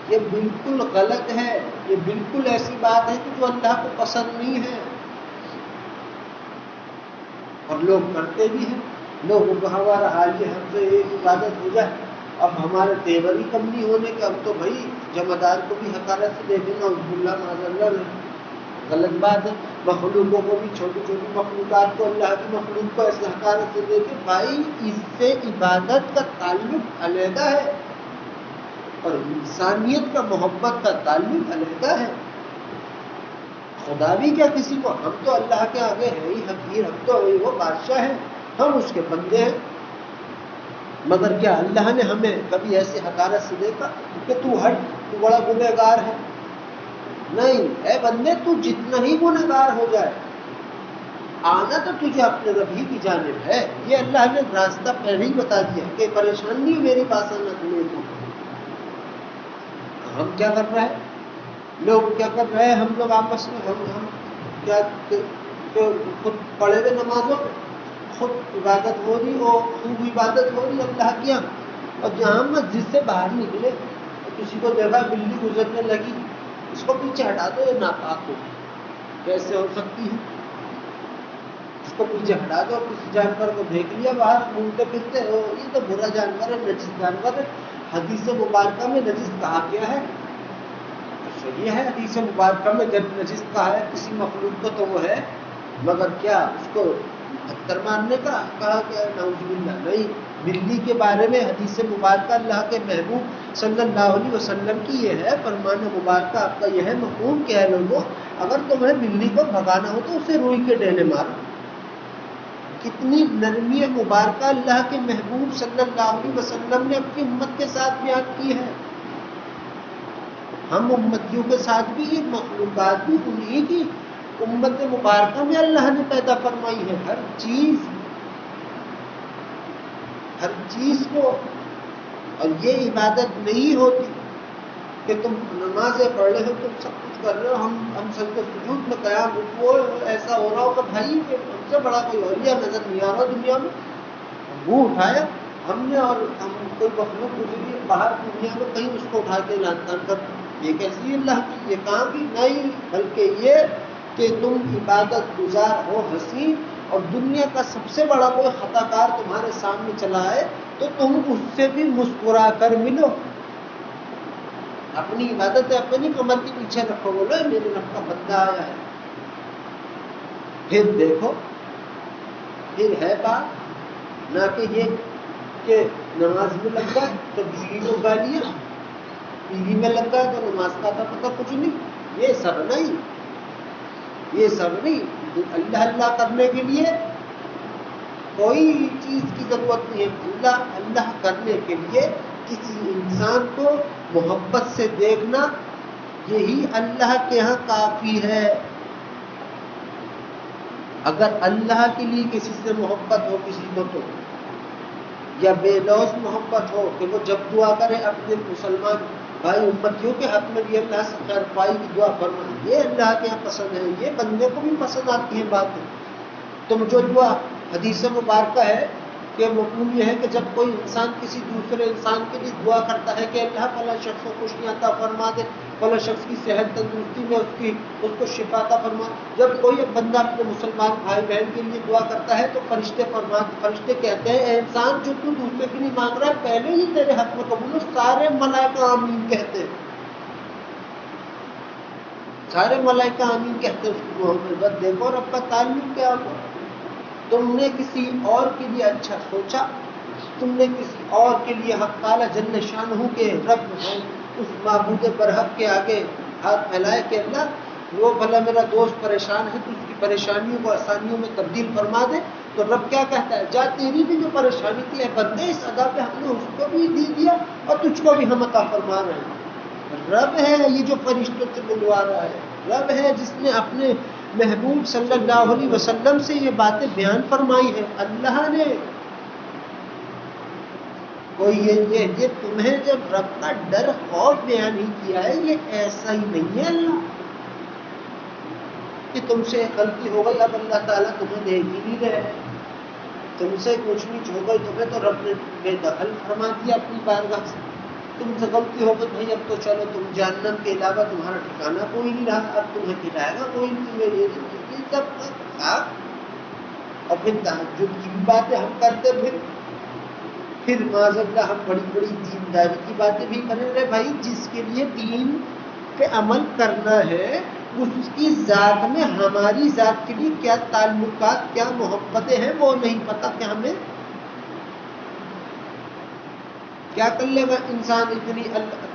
یہ بالکل غلط ہے. یہ بالکل ایسی بات ہے کہ جو اللہ کو پسند نہیں ہے، اور لوگ کرتے بھی ہیں. لوگوں کو ہمارا حال یہ ہم سے ایک عبادت ہو جائے، اب ہمارے تیور ہی کم نہیں ہونے کے، اب تو بھائی جمعدار کو بھی حقارت سے دیکھیں گا. اللہ معاذ اللہ، غلط بات ہے. مخلوقوں کو بھی، چھوٹی چھوٹی مخلوقات کو، اللہ کی مخلوق کو ایسے حقارت سے دیکھیں. بھائی اس سے عبادت کا تعلق علیحدہ ہے اور انسانیت کا، محبت کا تعلق علیحدہ ہے. خدا بھی کیا کسی کو، ہم تو اللہ کے آگے ہے ہی حقیر، ہم تو وہ بادشاہ ہیں، ہم اس کے بندے ہیں. مگر کیا اللہ نے ہمیں کبھی ایسے حقارت سے دیکھا کہ تو ہٹ، تو بڑا گنہگار ہے؟ نہیں. اے بندے تو جتنا ہی گنہگار ہو جائے، آنا تو تجھے اپنے رب ہی کی جانب ہے. یہ اللہ نے راستہ پہلے ہی بتا دیا کہ پریشانی میرے پاس آنا تمہیں تو. ہم کیا کر رہے ہیں؟ لوگ کیا کر رہے ہیں؟ ہم لوگ آپس میں ہم کیا خود پڑھے ہوئے نمازوں میں خود عبادت ہو رہی، اور خوب عبادت ہو رہی اللہ کی، اور جہاں مسجد سے باہر نکلے کسی کو دیکھا بلی گزرنے لگی، اس کو پیچھے ہٹا دو، یہ ناپاک ہو. کیسے ہو سکتی ہے؟ اس کو پیچھے ہٹا دو. کسی جانور کو دیکھ لیا باہر گھومتے پھرتے، یہ تو برا جانور ہے، نجس جانور ہے. حدیث مبارکہ میں نجس کہا گیا ہے، صحیح ہے. حدیث مبارکہ میں جب نجس کہا ہے کسی مخلوق کو تو وہ ہے، مگر کیا اس کو پتھر مارنے کا کہا گیا؟ نعوذ باللہ. نہیں. بلی کے بارے میں حدیث مبارکہ اللہ کے محبوب صلی اللہ علیہ وسلم کی یہ ہے فرمان مبارکہ، آپ کا یہ ہے مفہوم کہ ہے لوگوں، اگر تمہیں بلی کو بھگانا ہو تو اسے روئی کے ڈینے مارو. کتنی نرمی مبارکہ اللہ کے محبوب صلی اللہ علیہ وسلم نے اپنی امت کے ساتھ بیان کی ہے. ہم امتیوں کے ساتھ بھی، یہ مخلوقات بھی انہی کی امت مبارکہ میں اللہ نے پیدا فرمائی ہے. ہر چیز کو. اور یہ عبادت نہیں ہوتی کہ تم نمازیں پڑھ رہے ہو، تم سب کچھ کر رہے ہو، ہم سجدہ سجود میں قیام رکوع ایسا ہو رہا ہو کہ بھائی ہم سے بڑا کوئی اولیاء نظر نہیں آ رہا دنیا میں. منہ اٹھایا ہم نے اور ہم کوئی مخلوق گزری باہر دنیا میں کہیں اس کو اٹھا کے لان کر یہ کیسی اللہ کی یہ کہاں کی نہیں، بلکہ یہ کہ تم عبادت گزار ہو حسین اور دنیا کا سب سے بڑا کوئی خطا کار تمہارے سامنے چلا ہے تو تم اس سے بھی مسکرا کر ملو. اپنی عبادت اپنی کمر کے پیچھے رکھو، بولو میرے رب کا بندہ آیا ہے. پھر دیکھو پھر ہے بات نہ کہ یہ کہ نماز میں لگ گئے تو بیوی کو گالیاں، بیوی میں لگ گئے تو نماز کا تھا پتہ کچھ نہیں. یہ سب نہیں، یہ سب نہیں. اللہ اللہ کرنے کے لیے کوئی چیز کی ضرورت نہیں ہے. اللہ اللہ کرنے کے لیے کسی انسان کو محبت سے دیکھنا یہی اللہ کے ہاں کافی ہے. اگر اللہ کے لیے کسی سے محبت ہو کسی کو تو یا بے لوث محبت ہو کہ وہ جب دعا کرے اپنے مسلمان بھائی امتیوں کے حق میں بھی اللہ سے خیر پائی کی دعا فرمائے، یہ اللہ کے یہاں پسند ہے، یہ بندے کو بھی پسند آتی ہے باتیں. تم جو دعا حدیث مبارکہ ہے کہ مفہوم یہ ہے کہ جب کوئی انسان کسی دوسرے انسان کے لیے دعا کرتا ہے کہ اللہ فلاں شخص کو خوشی عطا فرما دے، فلاں شخص کی صحت تندرستی میں اس کو شفا عطا فرما. جب کوئی بندہ اپنے مسلمان بھائی بہن کے لیے دعا کرتا ہے تو فرشتے کہتے ہیں اے انسان جو تو دوسرے کے لیے مانگ رہا ہے پہلے ہی تیرے حق میں قبول ہو. سارے ملائکہ آمین کہتے ہیں، سارے ملائکہ آمین کہتے ہیں اس کی دعا میں. بس دیکھو رب کا تعلق کیا ہو. تم نے کسی اور کے لیے اچھا سوچا، تم نے کسی اور کے لیے حق تعالی جل شانہ کے رب ہے اس معبود برحق کے آگے ہاتھ پھیلائے کہ اللہ وہ بھلا میرا دوست پریشان ہے تو اس کی پریشانیوں کو آسانیوں میں تبدیل فرما دے. تو رب کیا کہتا ہے جا تیری بھی جو پریشانی تھی ہے بندے اس ادا پہ ہم نے اس کو بھی دی دیا اور تجھ کو بھی ہم عطا فرما رہے ہیں. رب ہے یہ جو فرشتوں سے بلوا رہا ہے، رب ہے جس نے اپنے محبوب صلی اللہ علیہ وسلم سے یہ باتیں بیان فرمائی ہیں. اللہ نے کوئی یہ تمہیں جب رب کا ڈر خوف بیان ہی کیا ہے، یہ ایسا ہی نہیں ہے اللہ کہ تم سے غلطی ہو گئی اب اللہ تعالیٰ تمہیں دیکھ ہی نہیں رہے. تم سے کچھ نہیں ہو گئی تمہیں تو رب نے بے دخل فرما دیا اپنی بارگاہ سے. تم سے غلطی ہو گئی بھائی اب تو چلو تم جہنم کے علاوہ تمہارا ٹھکانا کوئی نہیں رہا، اب تمہیں کھلائے گا کوئی نہیں. تمہیں یہ سب اور پھر تہجد کی بھی باتیں ہم کرتے پھر معاذ اللہ ہم بڑی بڑی دینداری کی باتیں بھی کریں. رہے بھائی جس کے لیے دین پہ عمل کرنا ہے اس کی ذات میں ہماری ذات کے لیے کیا تعلقات کیا محبتیں ہیں وہ نہیں پتہ کہ ہمیں کیا کر لے گا انسان اتنی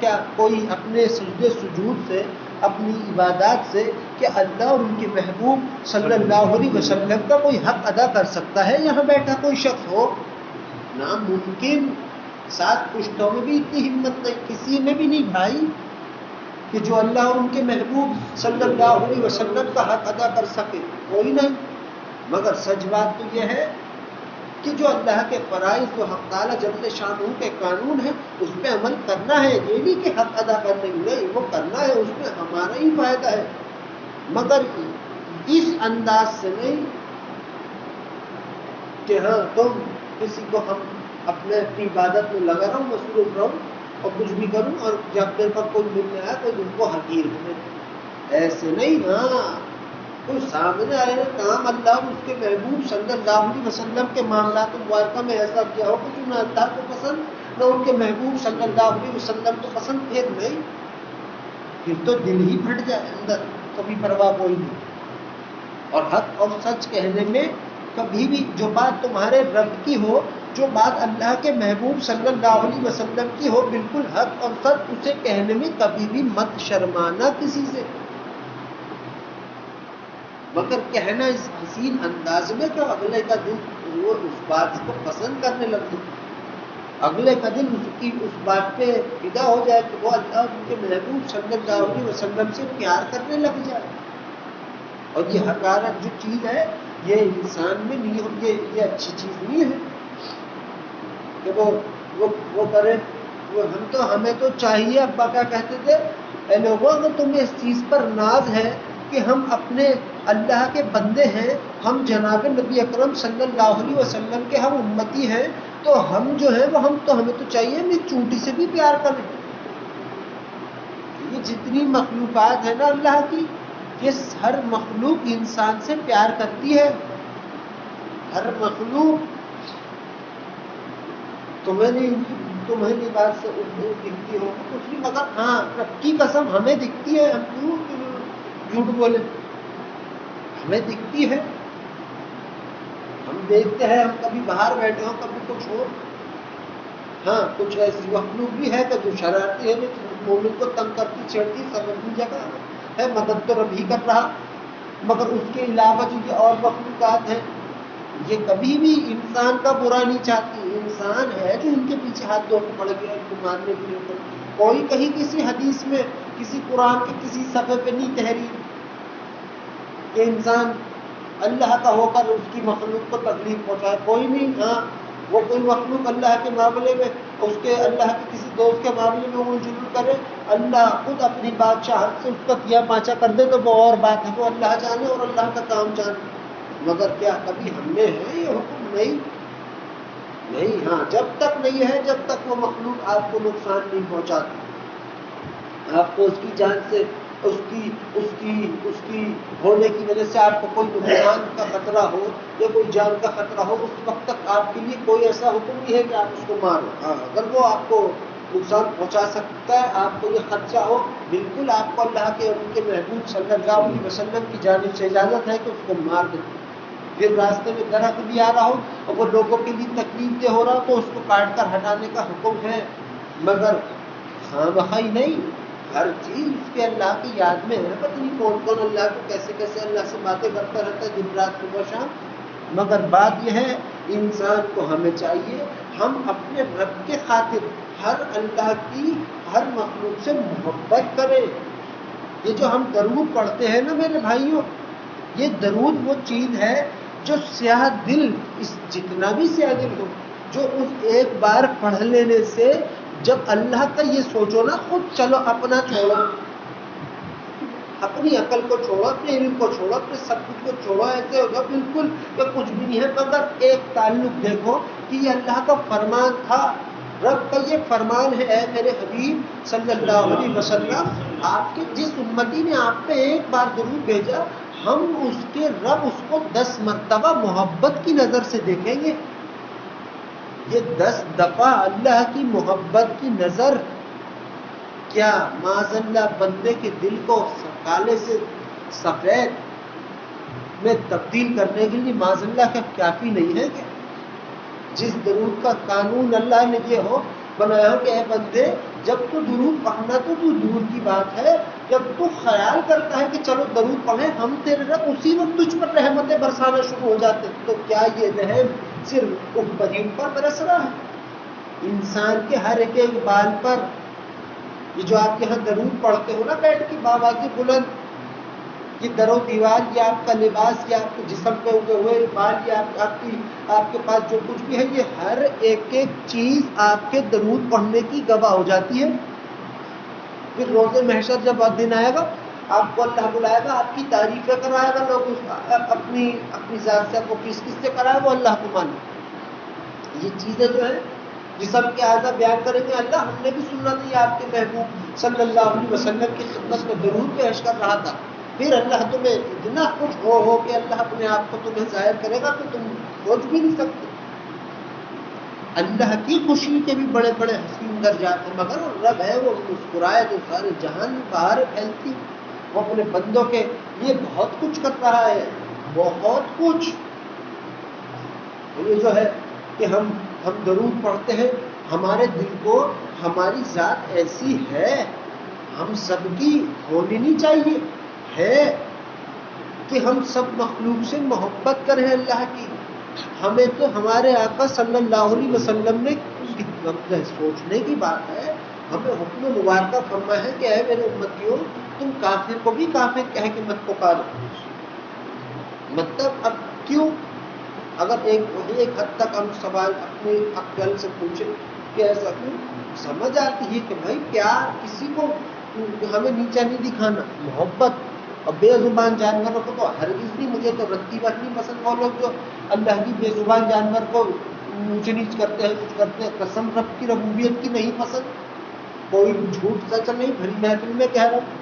کیا کوئی اپنے سجدے سجود سے اپنی عبادات سے کہ اللہ اور ان کے محبوب صلی اللہ علیہ وسلم کا کوئی حق ادا کر سکتا ہے؟ یہاں بیٹھا کوئی شخص ہو ناممکن. 7 پشتوں میں بھی اتنی ہمت نہیں کسی میں بھی نہیں بھائی کہ جو اللہ اور ان کے محبوب صلی اللہ علیہ وسلم کا حق ادا کر سکے، کوئی نہیں. مگر سچ بات تو یہ ہے کہ جو اللہ کے فرائض جو حق تعالی جل شانہ کے قانون ہے اس پہ عمل کرنا ہے. یہ نہیں کہ حق ادا کرنے نہیں، وہ کرنا ہے، اس میں ہمارا ہی فائدہ ہے. مگر اس انداز سے نہیں کہ ہاں تم کسی کو ہم اپنے عبادت میں لگا رہا ہوں مصروف رہوں اور کچھ بھی کروں اور جب میرے پر کوئی ملنے آیا تو ان کو حقیر کرے، ایسے نہیں. ہاں کوئی سامنے آئے نا کام اللہ اس کے محبوب صلی اللہ علیہ وسلم کے معاملات مبارکہ میں ایسا کیا ہو کہ نہ اللہ کو پسند نہ ان کے محبوب صلی اللہ علیہ وسلم کو پسند، پھر نہیں، پھر تو دل ہی پھٹ جائے اندر، کبھی پرواہ کوئی نہیں. اور حق اور سچ کہنے میں کبھی بھی جو بات تمہارے رب کی ہو، جو بات اللہ کے محبوب صلی اللہ علیہ وسلم کی ہو، بالکل حق اور سچ اسے کہنے میں کبھی بھی مت شرمانا کسی سے، مگر کہنا اس حسین انداز میں کہ اگلے کا دن وہ اس بات کو پسند کرنے لگے، اگلے کا دن اس بات پہ فدا ہو جائے کہ وہ اللہ ان کے محبوب صلی اللہ علیہ وسلم سے پیار کرنے لگ جائے. اور یہ حقارت جو چیز ہے یہ انسان میں نہیں ہو، یہ اچھی چیز نہیں ہے کہ وہ کرے. ہمیں تو چاہیے، ابا کیا کہتے تھے، اے لوگوں اگر تمہیں اس چیز پر ناز ہے کہ ہم اللہ کے بندے ہیں، ہم جناب نبی اکرم صلی اللہ علیہ وسلم کے ہم امتی ہیں، تو ہم جو ہے وہ ہمیں تو چاہیے ہم چونٹی سے بھی پیار کریں۔ یہ جتنی مخلوقات ہے نا اللہ کی، یہ ہر مخلوق انسان سے پیار کرتی ہے، ہر مخلوق۔ تمہیں بات سے دکھتی ہو کچھ نہیں، مگر ہاں رب کی قسم ہمیں دکھتی ہے، ہم کیوں جھوٹ بولے، ہمیں دکھتی ہے، ہم دیکھتے ہیں، ہم کبھی باہر بیٹھے ہوں کبھی کچھ ہو، ہاں کچھ ایسی مخلوق بھی ہے کہ جو شرارتی ہے، مومن کو تنگ کرتی چھیڑتی، سمجھنے جگہ ہے، مدد تو رب ہی کر رہا، مگر اس کے علاوہ جو یہ اور مخلوقات ہیں یہ کبھی بھی انسان کا برا نہیں چاہتی، انسان ہے جو ان کے پیچھے ہاتھ دھو کے پڑ گیا ان کو مارنے کے لیے۔ کوئی کہیں کسی حدیث میں کسی قرآن کے کسی صفحے پہ نہیں تحریر کہ انسان اللہ کا ہو کر اس کی مخلوق کو تکلیف پہنچائے، کوئی نہیں۔ ہاں وہ کوئی مخلوق اللہ کے معاملے میں اس کے اللہ کے کسی دوست کے معاملے میں وہ ظلم کرے، اللہ خود اپنی بادشاہت سے اس کا کیا پانچا کر دے تو وہ اور بات ہے، وہ اللہ جانے اور اللہ کا کام جانے، مگر کیا کبھی ہم نے ہے یہ حکم؟ نہیں۔ ہاں جب تک نہیں ہے، جب تک وہ مخلوق آپ کو نقصان نہیں پہنچاتی، آپ کو اس کی جان سے اس کی ہونے کی وجہ سے آپ کو کوئی نقصان کا خطرہ ہو یا کوئی جان کا خطرہ ہو، اس وقت تک آپ کے لیے کوئی ایسا حکم نہیں ہے کہ آپ اس کو مارو۔ ہاں اگر وہ آپ کو نقصان پہنچا سکتا ہے، آپ کو یہ خدشہ ہو، بالکل آپ کو اللہ کے ان کے محبوب صلی اللہ علیہ وسلم کی جانب سے اجازت ہے کہ اس کو مار دیں۔ پھر راستے میں درخت بھی آ رہا ہو اور وہ لوگوں کے لیے تکلیف دہ ہو رہا ہو تو اس کو کاٹ کر ہٹانے کا حکم ہے، مگر خامخواہ نہیں۔ ہر چیز اس کے اللہ کی یاد میں ہے، پتہ نہیں کون کون اللہ کو کیسے اللہ سے باتیں کرتا رہتا ہے دن رات صبح شام، مگر بات یہ ہے انسان کو ہمیں چاہیے ہم اپنے رب کے خاطر ہر اللہ کی ہر مخلوق سے محبت کریں۔ یہ جو ہم درود پڑھتے ہیں نا میرے بھائیوں، یہ درود وہ چیز ہے جو سیاہ دل، جتنا بھی سیاہ دل ہو، جو اس ایک بار پڑھ لینے سے جب اللہ کا یہ سوچو نا، خود چلو اپنا چھوڑو، اپنی عقل کو چھوڑو، اپنے علم کو چھوڑو، اپنے سب کچھ کو چھوڑو، ایسے ہوگا بالکل کہ کچھ بھی نہیں ہے، مگر ایک تعلق دیکھو کہ یہ اللہ کا فرمان تھا، رب کا یہ فرمان ہے، اے میرے حبیب صلی اللہ علیہ وسلم، آپ کے جس امتی نے آپ پہ ایک بار درود بھیجا، ہم اس کے رب اس کو 10 مرتبہ محبت کی نظر سے دیکھیں گے۔ یہ 10 دفعہ اللہ کی محبت کی نظر کیا معاذ اللہ بندے کے دل کو کالے سے سفید میں تبدیل کرنے کے لیے معاذ اللہ کا کافی نہیں ہے کہ جس درود کا قانون اللہ نے یہ ہو بنایا ہو کہ اے بندے جب تو درود پڑھنا تو دور کی بات ہے، جب تو خیال کرتا ہے کہ چلو درود پڑھیں ہم تیرے رب، اسی وقت تجھ پر رحمتیں برسانا شروع ہو جاتے، تو کیا یہ رحم صرف اوپریوں پر برس رہا ہے؟ انسان کے ہر ایک بال پر، یہ جو آپ یہاں درود پڑھتے ہو نا بیٹھ کے باوازی بلند، یہ در و دیوار، یہ آپ کا لباس، یہ آپ کے جسم پہ اگے ہوئے بال، یہ آپ کے پاس جو کچھ بھی ہے، یہ ہر ایک چیز آپ کے درود پڑھنے کی گواہ ہو جاتی ہے۔ پھر روز محشر جب دن آئے گا، آپ کو اللہ بلائے گا، آپ کی تعریفیں کرائے گا، لوگ اپنی ذات سے کو کس سے کرائے وہ اللہ کو مانے۔ یہ چیزیں جو ہے جسم کے اعضاء بیان کریں گے، اللہ ہم نے بھی سننا نہیں، آپ کے محبوب صلی اللہ علیہ وسلم کی خدمت میں درود پیش کر رہا تھا۔ پھر اللہ تمہیں اتنا کچھ ہو کہ اللہ اپنے آپ کو تمہیں ظاہر کرے گا کہ تم سوچ بھی نہیں سکتے۔ اللہ کی خوشی کے بھی بڑے بڑے حسین درجات ہیں، مگر رب ہے وہ مسکرائے جو سارے جہان میں باہر پھیلتی، وہ اپنے بندوں کے لیے بہت کچھ کر رہا ہے، بہت کچھ۔ یہ جو ہے کہ ہم درود پڑھتے ہیں، ہمارے دل کو ہماری ذات ایسی ہے، ہم سب کی ہونی نہیں چاہیے، ہے کہ ہم سب مخلوق سے محبت کریں اللہ کی۔ ہمیں تو ہمارے آقا صلی اللہ علیہ وسلم نے سوچنے کی بات ہے، ہمیں حکم مبارکہ فرمایا ہے کہ اے میرے امتیوں، تم کافر کو بھی کافر کہہ کے مت پکارو۔ مطلب اب کیوں؟ اگر ایک حد تک ہم سوال اپنے عقل سے پوچھیں کہ ایسا کیوں، سمجھ آتی ہے کہ بھائی پیار کسی کو ہمیں نیچا نہیں دکھانا، محبت اور بے زبان جانوروں کو تو ہرگز نہیں، مجھے تو رتی بھر نہیں پسند وہ لوگ جو اللہ کی بے زبان جانور کو اونچ نیچ کرتے ہیں، کچھ کرتے ہیں. قسم رب کی ربوبیت کی نہیں پسند. کوئی جھوٹ سچ نہیں، بھری محفل میں کہہ رہا ہوں.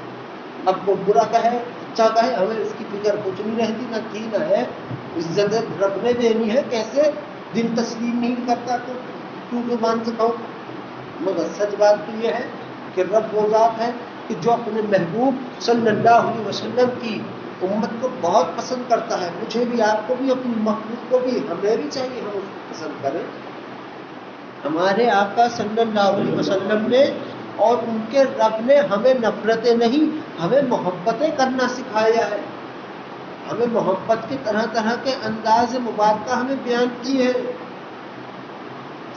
اب وہ برا کہے اچھا کہے، ہمیں اس کی فکر کچھ نہیں رہتی، نہ تھی نہ ہے. عزت رب نے دینی ہے، کیسے دل تسلیم نہیں کرتا تو کیوں زبان سے کہوں. مگر سچ بات تو یہ ہے کہ رب وہ ذات ہے کہ جو اپنے محبوب صلی اللہ علیہ وسلم کی امت کو بہت پسند کرتا ہے. مجھے بھی، آپ کو بھی، اپنی مخلوق کو بھی، ہمیں بھی چاہیے ہم اس کو پسند کریں. ہمارے آقا صلی اللہ علیہ وسلم نے اور ان کے رب نے ہمیں نفرتیں نہیں، ہمیں محبتیں کرنا سکھایا ہے. ہمیں محبت کے طرح طرح کے انداز مبارکہ ہمیں بیان کی ہے.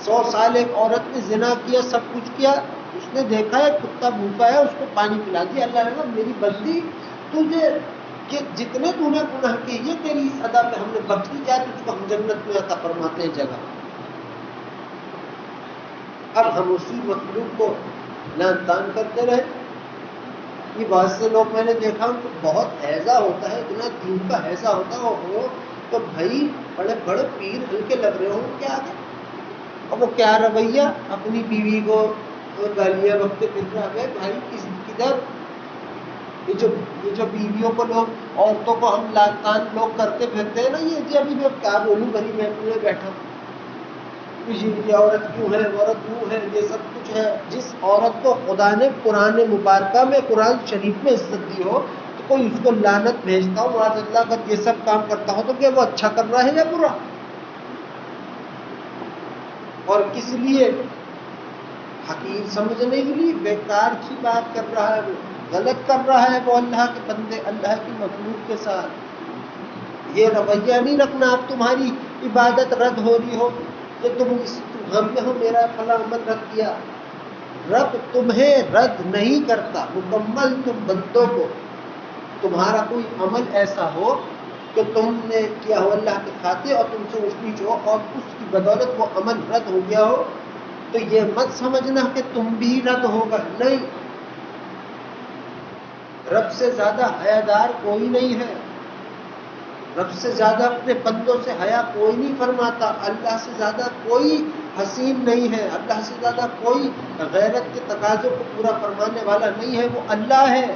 100 سال ایک عورت نے زنا کیا، سب کچھ کیا، اس نے دیکھا ہے کتا بھوکا ہے، اس کو پانی پلا دیا. اللہ نے کہا میری بندی تجھے کہ جتنے تو نے گناہ کیے یہ تیری اس ادا پہ ہم نے بخش دی، جائے تجھ کو ہم جنت میں عطا فرماتے ہیں جگہ. اب ہم اسی مخلوق کو لعن طعن کرتے رہے. یہ بہت سے لوگ میں نے دیکھا ان کو بہت ہیضہ ہوتا ہے، اتنا دین کا ہیضہ ہوتا ہو تو بھائی بڑے بڑے پیر ہلکے لگ رہے ہوں کیا آگے. اور وہ کیا رویہ اپنی بیوی کو گالیاں بکتے پھر رہا ہے. بھائی کدھر یہ جو بیویوں کو لوگ، عورتوں کو ہم لعن لوگ کرتے پھرتے ہیں نا، یہ جی ابھی میں کیا بولوں، بھری میں پورے بیٹھا یہ عورت کیوں ہے، عورت کیوں ہے، یہ سب کچھ ہے. جس عورت کو خدا نے قرآن مبارکہ میں، قرآن شریف میں عزت دی ہو تو کوئی اس کو لعنت بھیجتا ہو معاذ اللہ کا یہ سب کام کرتا ہو تو کیا وہ اچھا کر رہا ہے یا برا؟ اور کس لیے؟ حقیر سمجھنے کے لیے بیکار کی بات کر رہا ہے، وہ غلط کر رہا ہے وہ اللہ کے بندے، اللہ کی مخلوق کے ساتھ. یہ رویہ نہیں رکھنا. اب تمہاری عبادت رد ہو رہی ہو کہ تم ہم نے ہو میرا فلاں عمل رد کیا. رب تمہیں رد نہیں کرتا، مکمل تم بندوں کو. تمہارا کوئی عمل ایسا ہو کہ تم نے کیا ہو اللہ کے کھاتے اور تم سے اونچ نیچ ہو اور اس کی بدولت وہ عمل رد ہو گیا ہو تو یہ مت سمجھنا کہ تم بھی رد ہوگا. نہیں، رب سے زیادہ حیادار کوئی نہیں ہے. رب سے زیادہ اپنے بندوں سے حیا کوئی نہیں فرماتا. اللہ سے زیادہ کوئی حسین نہیں ہے. اللہ سے زیادہ کوئی غیرت کے تقاضوں کو پورا فرمانے والا نہیں ہے. وہ اللہ ہے.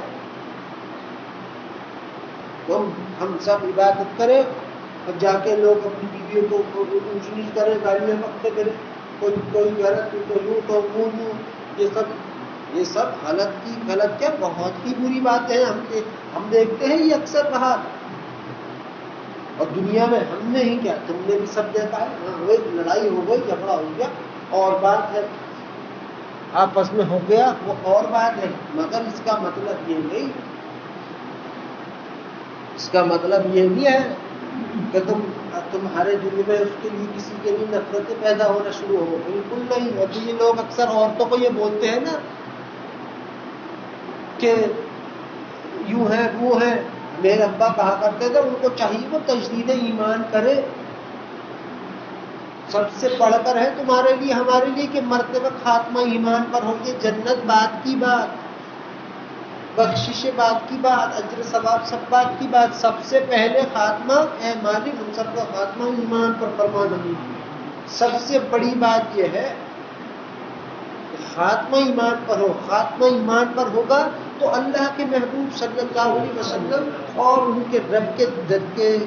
ہم سب عبادت کریں اور جا کے لوگ اپنی بیویوں کو اونچ نیچ کریں، گالیاں بکتے کریں، کوئی غیرت تو یوں تو یوں. یہ سب غلط کیا بہت ہی بری بات ہے. ہم دیکھتے ہیں یہ اکثر رہا. اور دنیا میں ہم نے ہی کیا، تم نے بھی سب دیکھا ہے. ہاں ہوئی لڑائی ہو گئی، جھگڑا ہو گیا اور بات ہے، آپس میں ہو گیا وہ اور بات ہے. مگر اس کا مطلب یہ نہیں، اس کا مطلب یہ نہیں ہے کہ تمہارے دل میں اس کے لیے کسی کے لیے نفرتیں پیدا ہونا شروع ہو. بالکل نہیں. ابھی یہ لوگ اکثر عورتوں کو یہ بولتے ہیں نا کہ یوں ہے وہ ہے. میرے ابا کہا کرتے تھے ان کو چاہیے وہ تجدید ایمان کرے. سب سے بڑھ کر ہے تمہارے لیے ہمارے لیے کہ مرتبہ خاتمہ ایمان پر ہو. یہ جنت بات کی بات، بخشش بات کی بات، اجر ثواب سب بات کی بات. سب سے پہلے خاتمہ، اے مالک ہم سب کا خاتمہ ایمان پر فرما دیں. سب سے بڑی بات یہ ہے کہ خاتمہ ایمان پر ہو. خاتمہ ایمان پر ہوگا تو اللہ کے محبوب صلی اللہ علیہ وسلم اور ان کے رب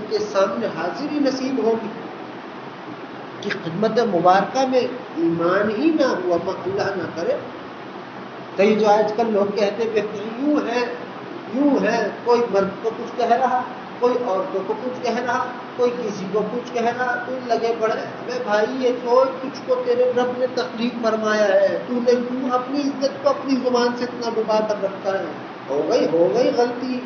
کے سامنے حاضری نصیب ہوگی. کہ خدمت مبارکہ میں ایمان ہی نہ ہوا، اللہ نہ کرے. تو یہ جو آج کل لوگ کہتے ہیں یوں ہے، کوئی مرد کو کچھ کہہ رہا، کوئی عورتوں کو کچھ کہہ رہا، کوئی کسی کو کچھ کہہ رہا، تو لگے پڑے. ارے بھائی یہ سوچ تجھ کو تیرے رب نے تخلیق فرمایا ہے، تو نے کیوں اپنی عزت کو اپنی زبان سے اتنا ڈبا کر رکھا ہے. ہو گئی غلطی،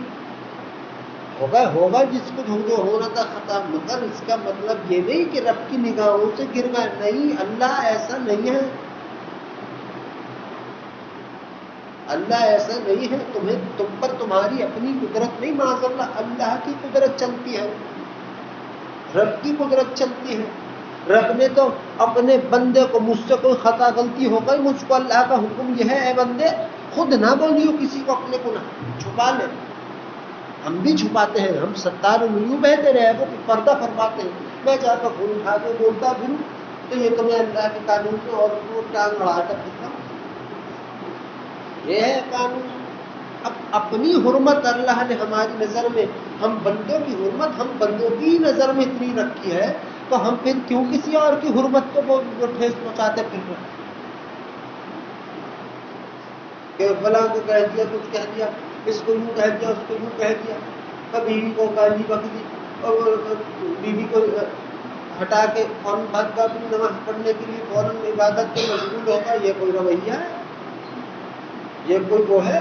ہوگا جس کو جو ہونا تھا خطا. مگر اس کا مطلب یہ نہیں کہ رب کی نگاہوں سے گر گئے. نہیں، اللہ ایسا نہیں ہے. اللہ ایسا نہیں ہے. تم پر تمہاری اپنی قدرت نہیں، معاذ اللہ کی قدرت چلتی ہے، رب کی قدرت چلتی ہے. رب نے تو اپنے بندے کو، مجھ سے کوئی خطا غلطی ہو گئی، مجھ کو اللہ کا حکم یہ ہے اے بندے خود نہ بولیو کسی کو اپنے گناہ، چھپا لے. ہم بھی چھپاتے ہیں، ہم ستار العیوب بہتے رہے وہ پردہ فرماتے ہیں. میں جا کر فون اٹھا کے بولتا پھر تو یہ تو میں اللہ کے قانون سے اور ٹانگ اڑا کر پھرتا ہوں. یہ ہے قانون. اب اپنی حرمت اللہ نے ہماری نظر میں، ہم بندوں کی حرمت ہم بندوں کی نظر میں اتنی رکھی ہے تو ہم پھر کیوں کسی اور کی حرمت کو وہ ٹھیس پہنچاتے پھر رہے کہ فلاں کو کہہ دیا، کچھ کہہ دیا، اس کو یوں کہہ دیا، اس کو یوں کہہ دیا، بیوی کو گالی بک دی اور بیوی کو ہٹا کے فوراً بھاگ کا اپنی نماز پڑھنے کے لیے فوراً عبادت میں مشغول ہوگا. یہ کوئی رویہ ہے؟ یہ کوئی وہ ہے؟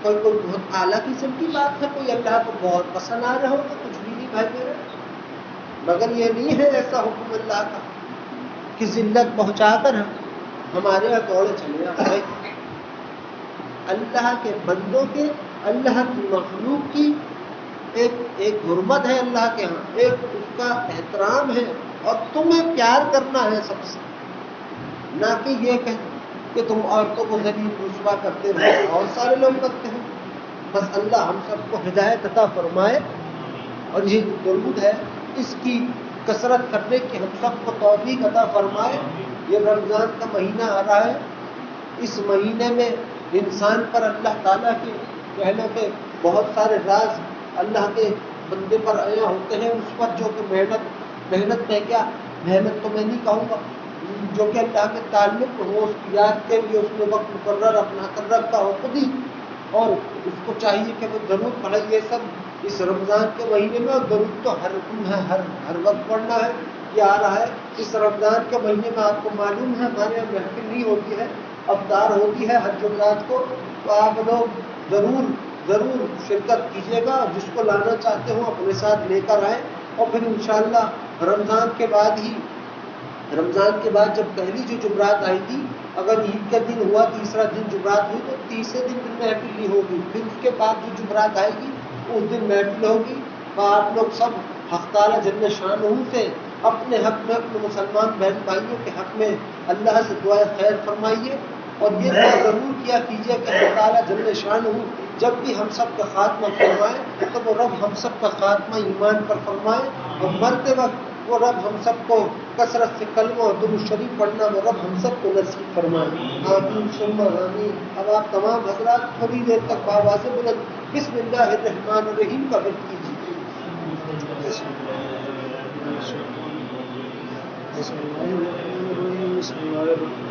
کوئی بہت اعلیٰ قسم کی بات ہے؟ کوئی اللہ کو بہت پسند آ رہا ہوگا؟ کچھ بھی نہیں بھائی میرے. مگر یہ نہیں ہے ایسا حکم اللہ کا کہ ذلت پہنچا کر ہمارے یہاں دوڑے چلے آئے. اللہ کے بندوں کے، اللہ کی مخلوق کی ایک حرمت ہے اللہ کے ہاں، ایک اس کا احترام ہے اور تمہیں پیار کرنا ہے سب سے، نہ کہ یہ کہ تم عورتوں کو ذلیل رسوا کرتے رہو. بہت سارے لوگ کرتے ہیں. بس اللہ ہم سب کو ہدایت عطا فرمائے اور یہ درود ہے اس کی کثرت کرنے کی ہم سب کو توفیق عطا فرمائے. یہ رمضان کا مہینہ آ رہا ہے. اس مہینے میں انسان پر اللہ تعالیٰ کے کہنے کے بہت سارے راز اللہ کے بندے پر آیا ہوتے ہیں. اس پر جو کہ محنت میں کیا محنت تو میں نہیں کہوں گا، جو کہ اللہ کے تعلق ہو اس کی یاد کے لیے اس نے وقت مقرر اپنا کر رکھا ہو خود ہی، اور اس کو چاہیے کہ وہ درود پڑھے. یہ سب اس رمضان کے مہینے میں، اور درود تو ہر وقت پڑھنا ہے. یہ آ رہا ہے اس رمضان کے مہینے میں، آپ کو معلوم ہے ہمارے یہاں محفل نہیں ہوتی ہے، افطار ہوتی ہے ہر جمعرات کو. تو آپ لوگ ضرور شرکت کیجیے گا، جس کو لانا چاہتے ہو اپنے ساتھ لے کر آئیں. اور پھر انشاءاللہ رمضان کے بعد جب پہلی جو جمعرات آئی تھی، اگر عید کا دن ہوا تیسرا دن جمعرات ہوئی تو تیسرے دن محفل نہیں ہوگی. پھر اس کے بعد جو جمعرات آئے گی اس دن محفل ہوگی. تو آپ لوگ سب حق تعالیٰ جل شانہ سے اپنے حق میں، اپنے مسلمان بہن بھائیوں کے حق میں اللہ سے دعائے خیر فرمائیے. اور یہ دعا ضرور کیا کیجیے کہ اللہ تعالیٰ جل شانہ جب بھی ہم سب کا خاتمہ فرمائے تو وہ رب ہم سب کا خاتمہ ایمان پر فرمائے، اور مرتے وقت وہ رب ہم سب کو کثرت سے کلمہ اور درود شریف پڑھنا وہ رب ہم سب کو نصیب فرمائے. آمین ثم آمین. اب آپ تمام حضرات تھوڑی دیر تک بآواز بلند بسم اللہ الرحمن الرحیم کا ورد کیجیے. بسم اللہ الرحمن الرحیم. بسم اللہ الرحمن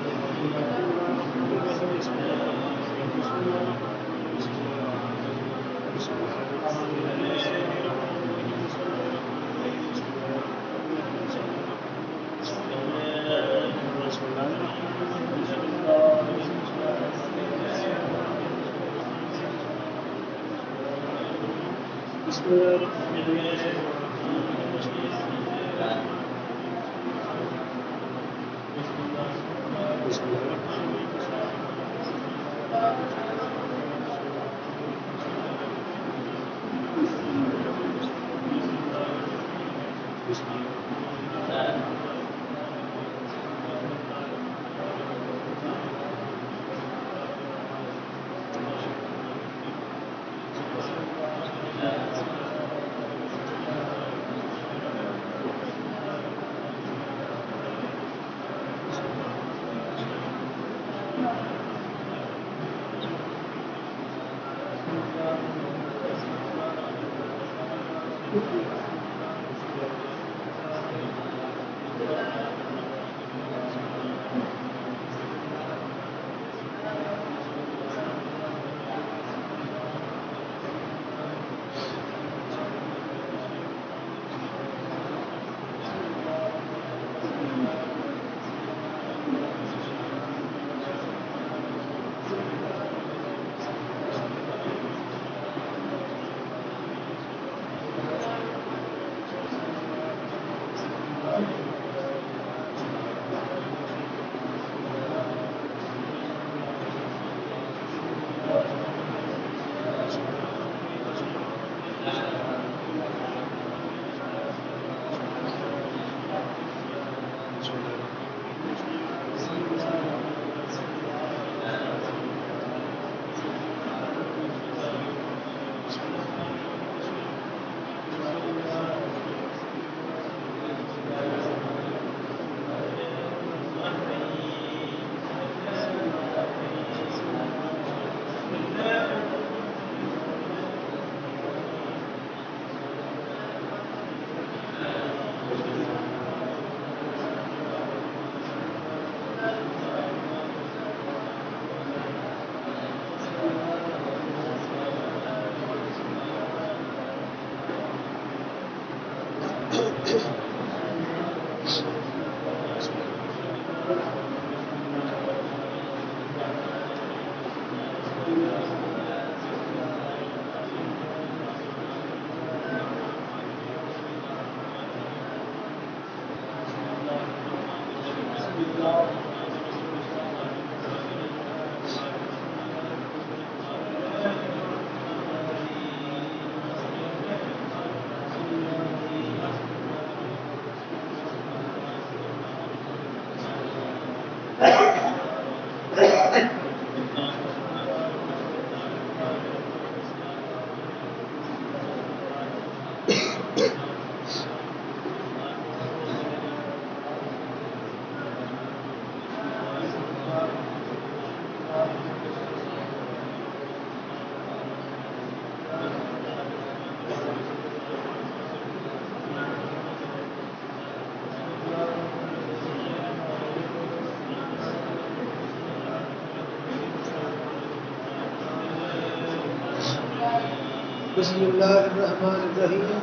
بسم اللہ الرحمن الرحیم.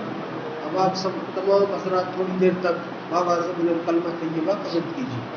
اب آپ سب تمام حضرات تھوڑی دیر تک آواز من الکلمہ طیبہ قبول کیجیے.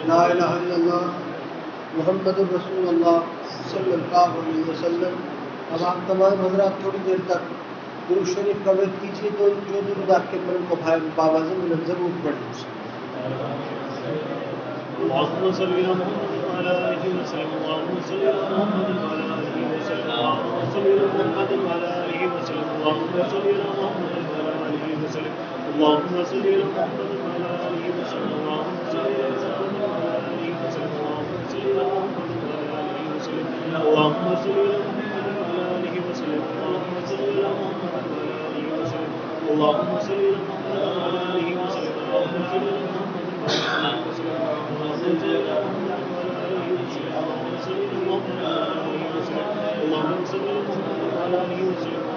لا الہ الا اللہ محمد الرسول اللہ صلی اللہ علیہ وسلم. اب آپ تمام حضرات تھوڑی دیر تک درود شریف کا ورد کیجیے. تو جو درود آپ کے من کو بھائی باواز بلند ضرور پڑھیں. اللهم صل على محمد وعلى آله وسلم. اللهم صل على محمد وعلى آله وسلم. اللهم صل على محمد وعلى آله وسلم. اللهم صل على محمد وعلى آله وسلم. اللهم صل على محمد وعلى آله وسلم. اللهم صل على محمد وعلى آله وسلم. اللهم صل على محمد وعلى آله وسلم. اللهم صل على محمد وعلى آله وسلم. اللهم صل على محمد وعلى آله وسلم. اللهم صل على محمد وعلى آله وسلم. اللهم صل على محمد وعلى آله وسلم.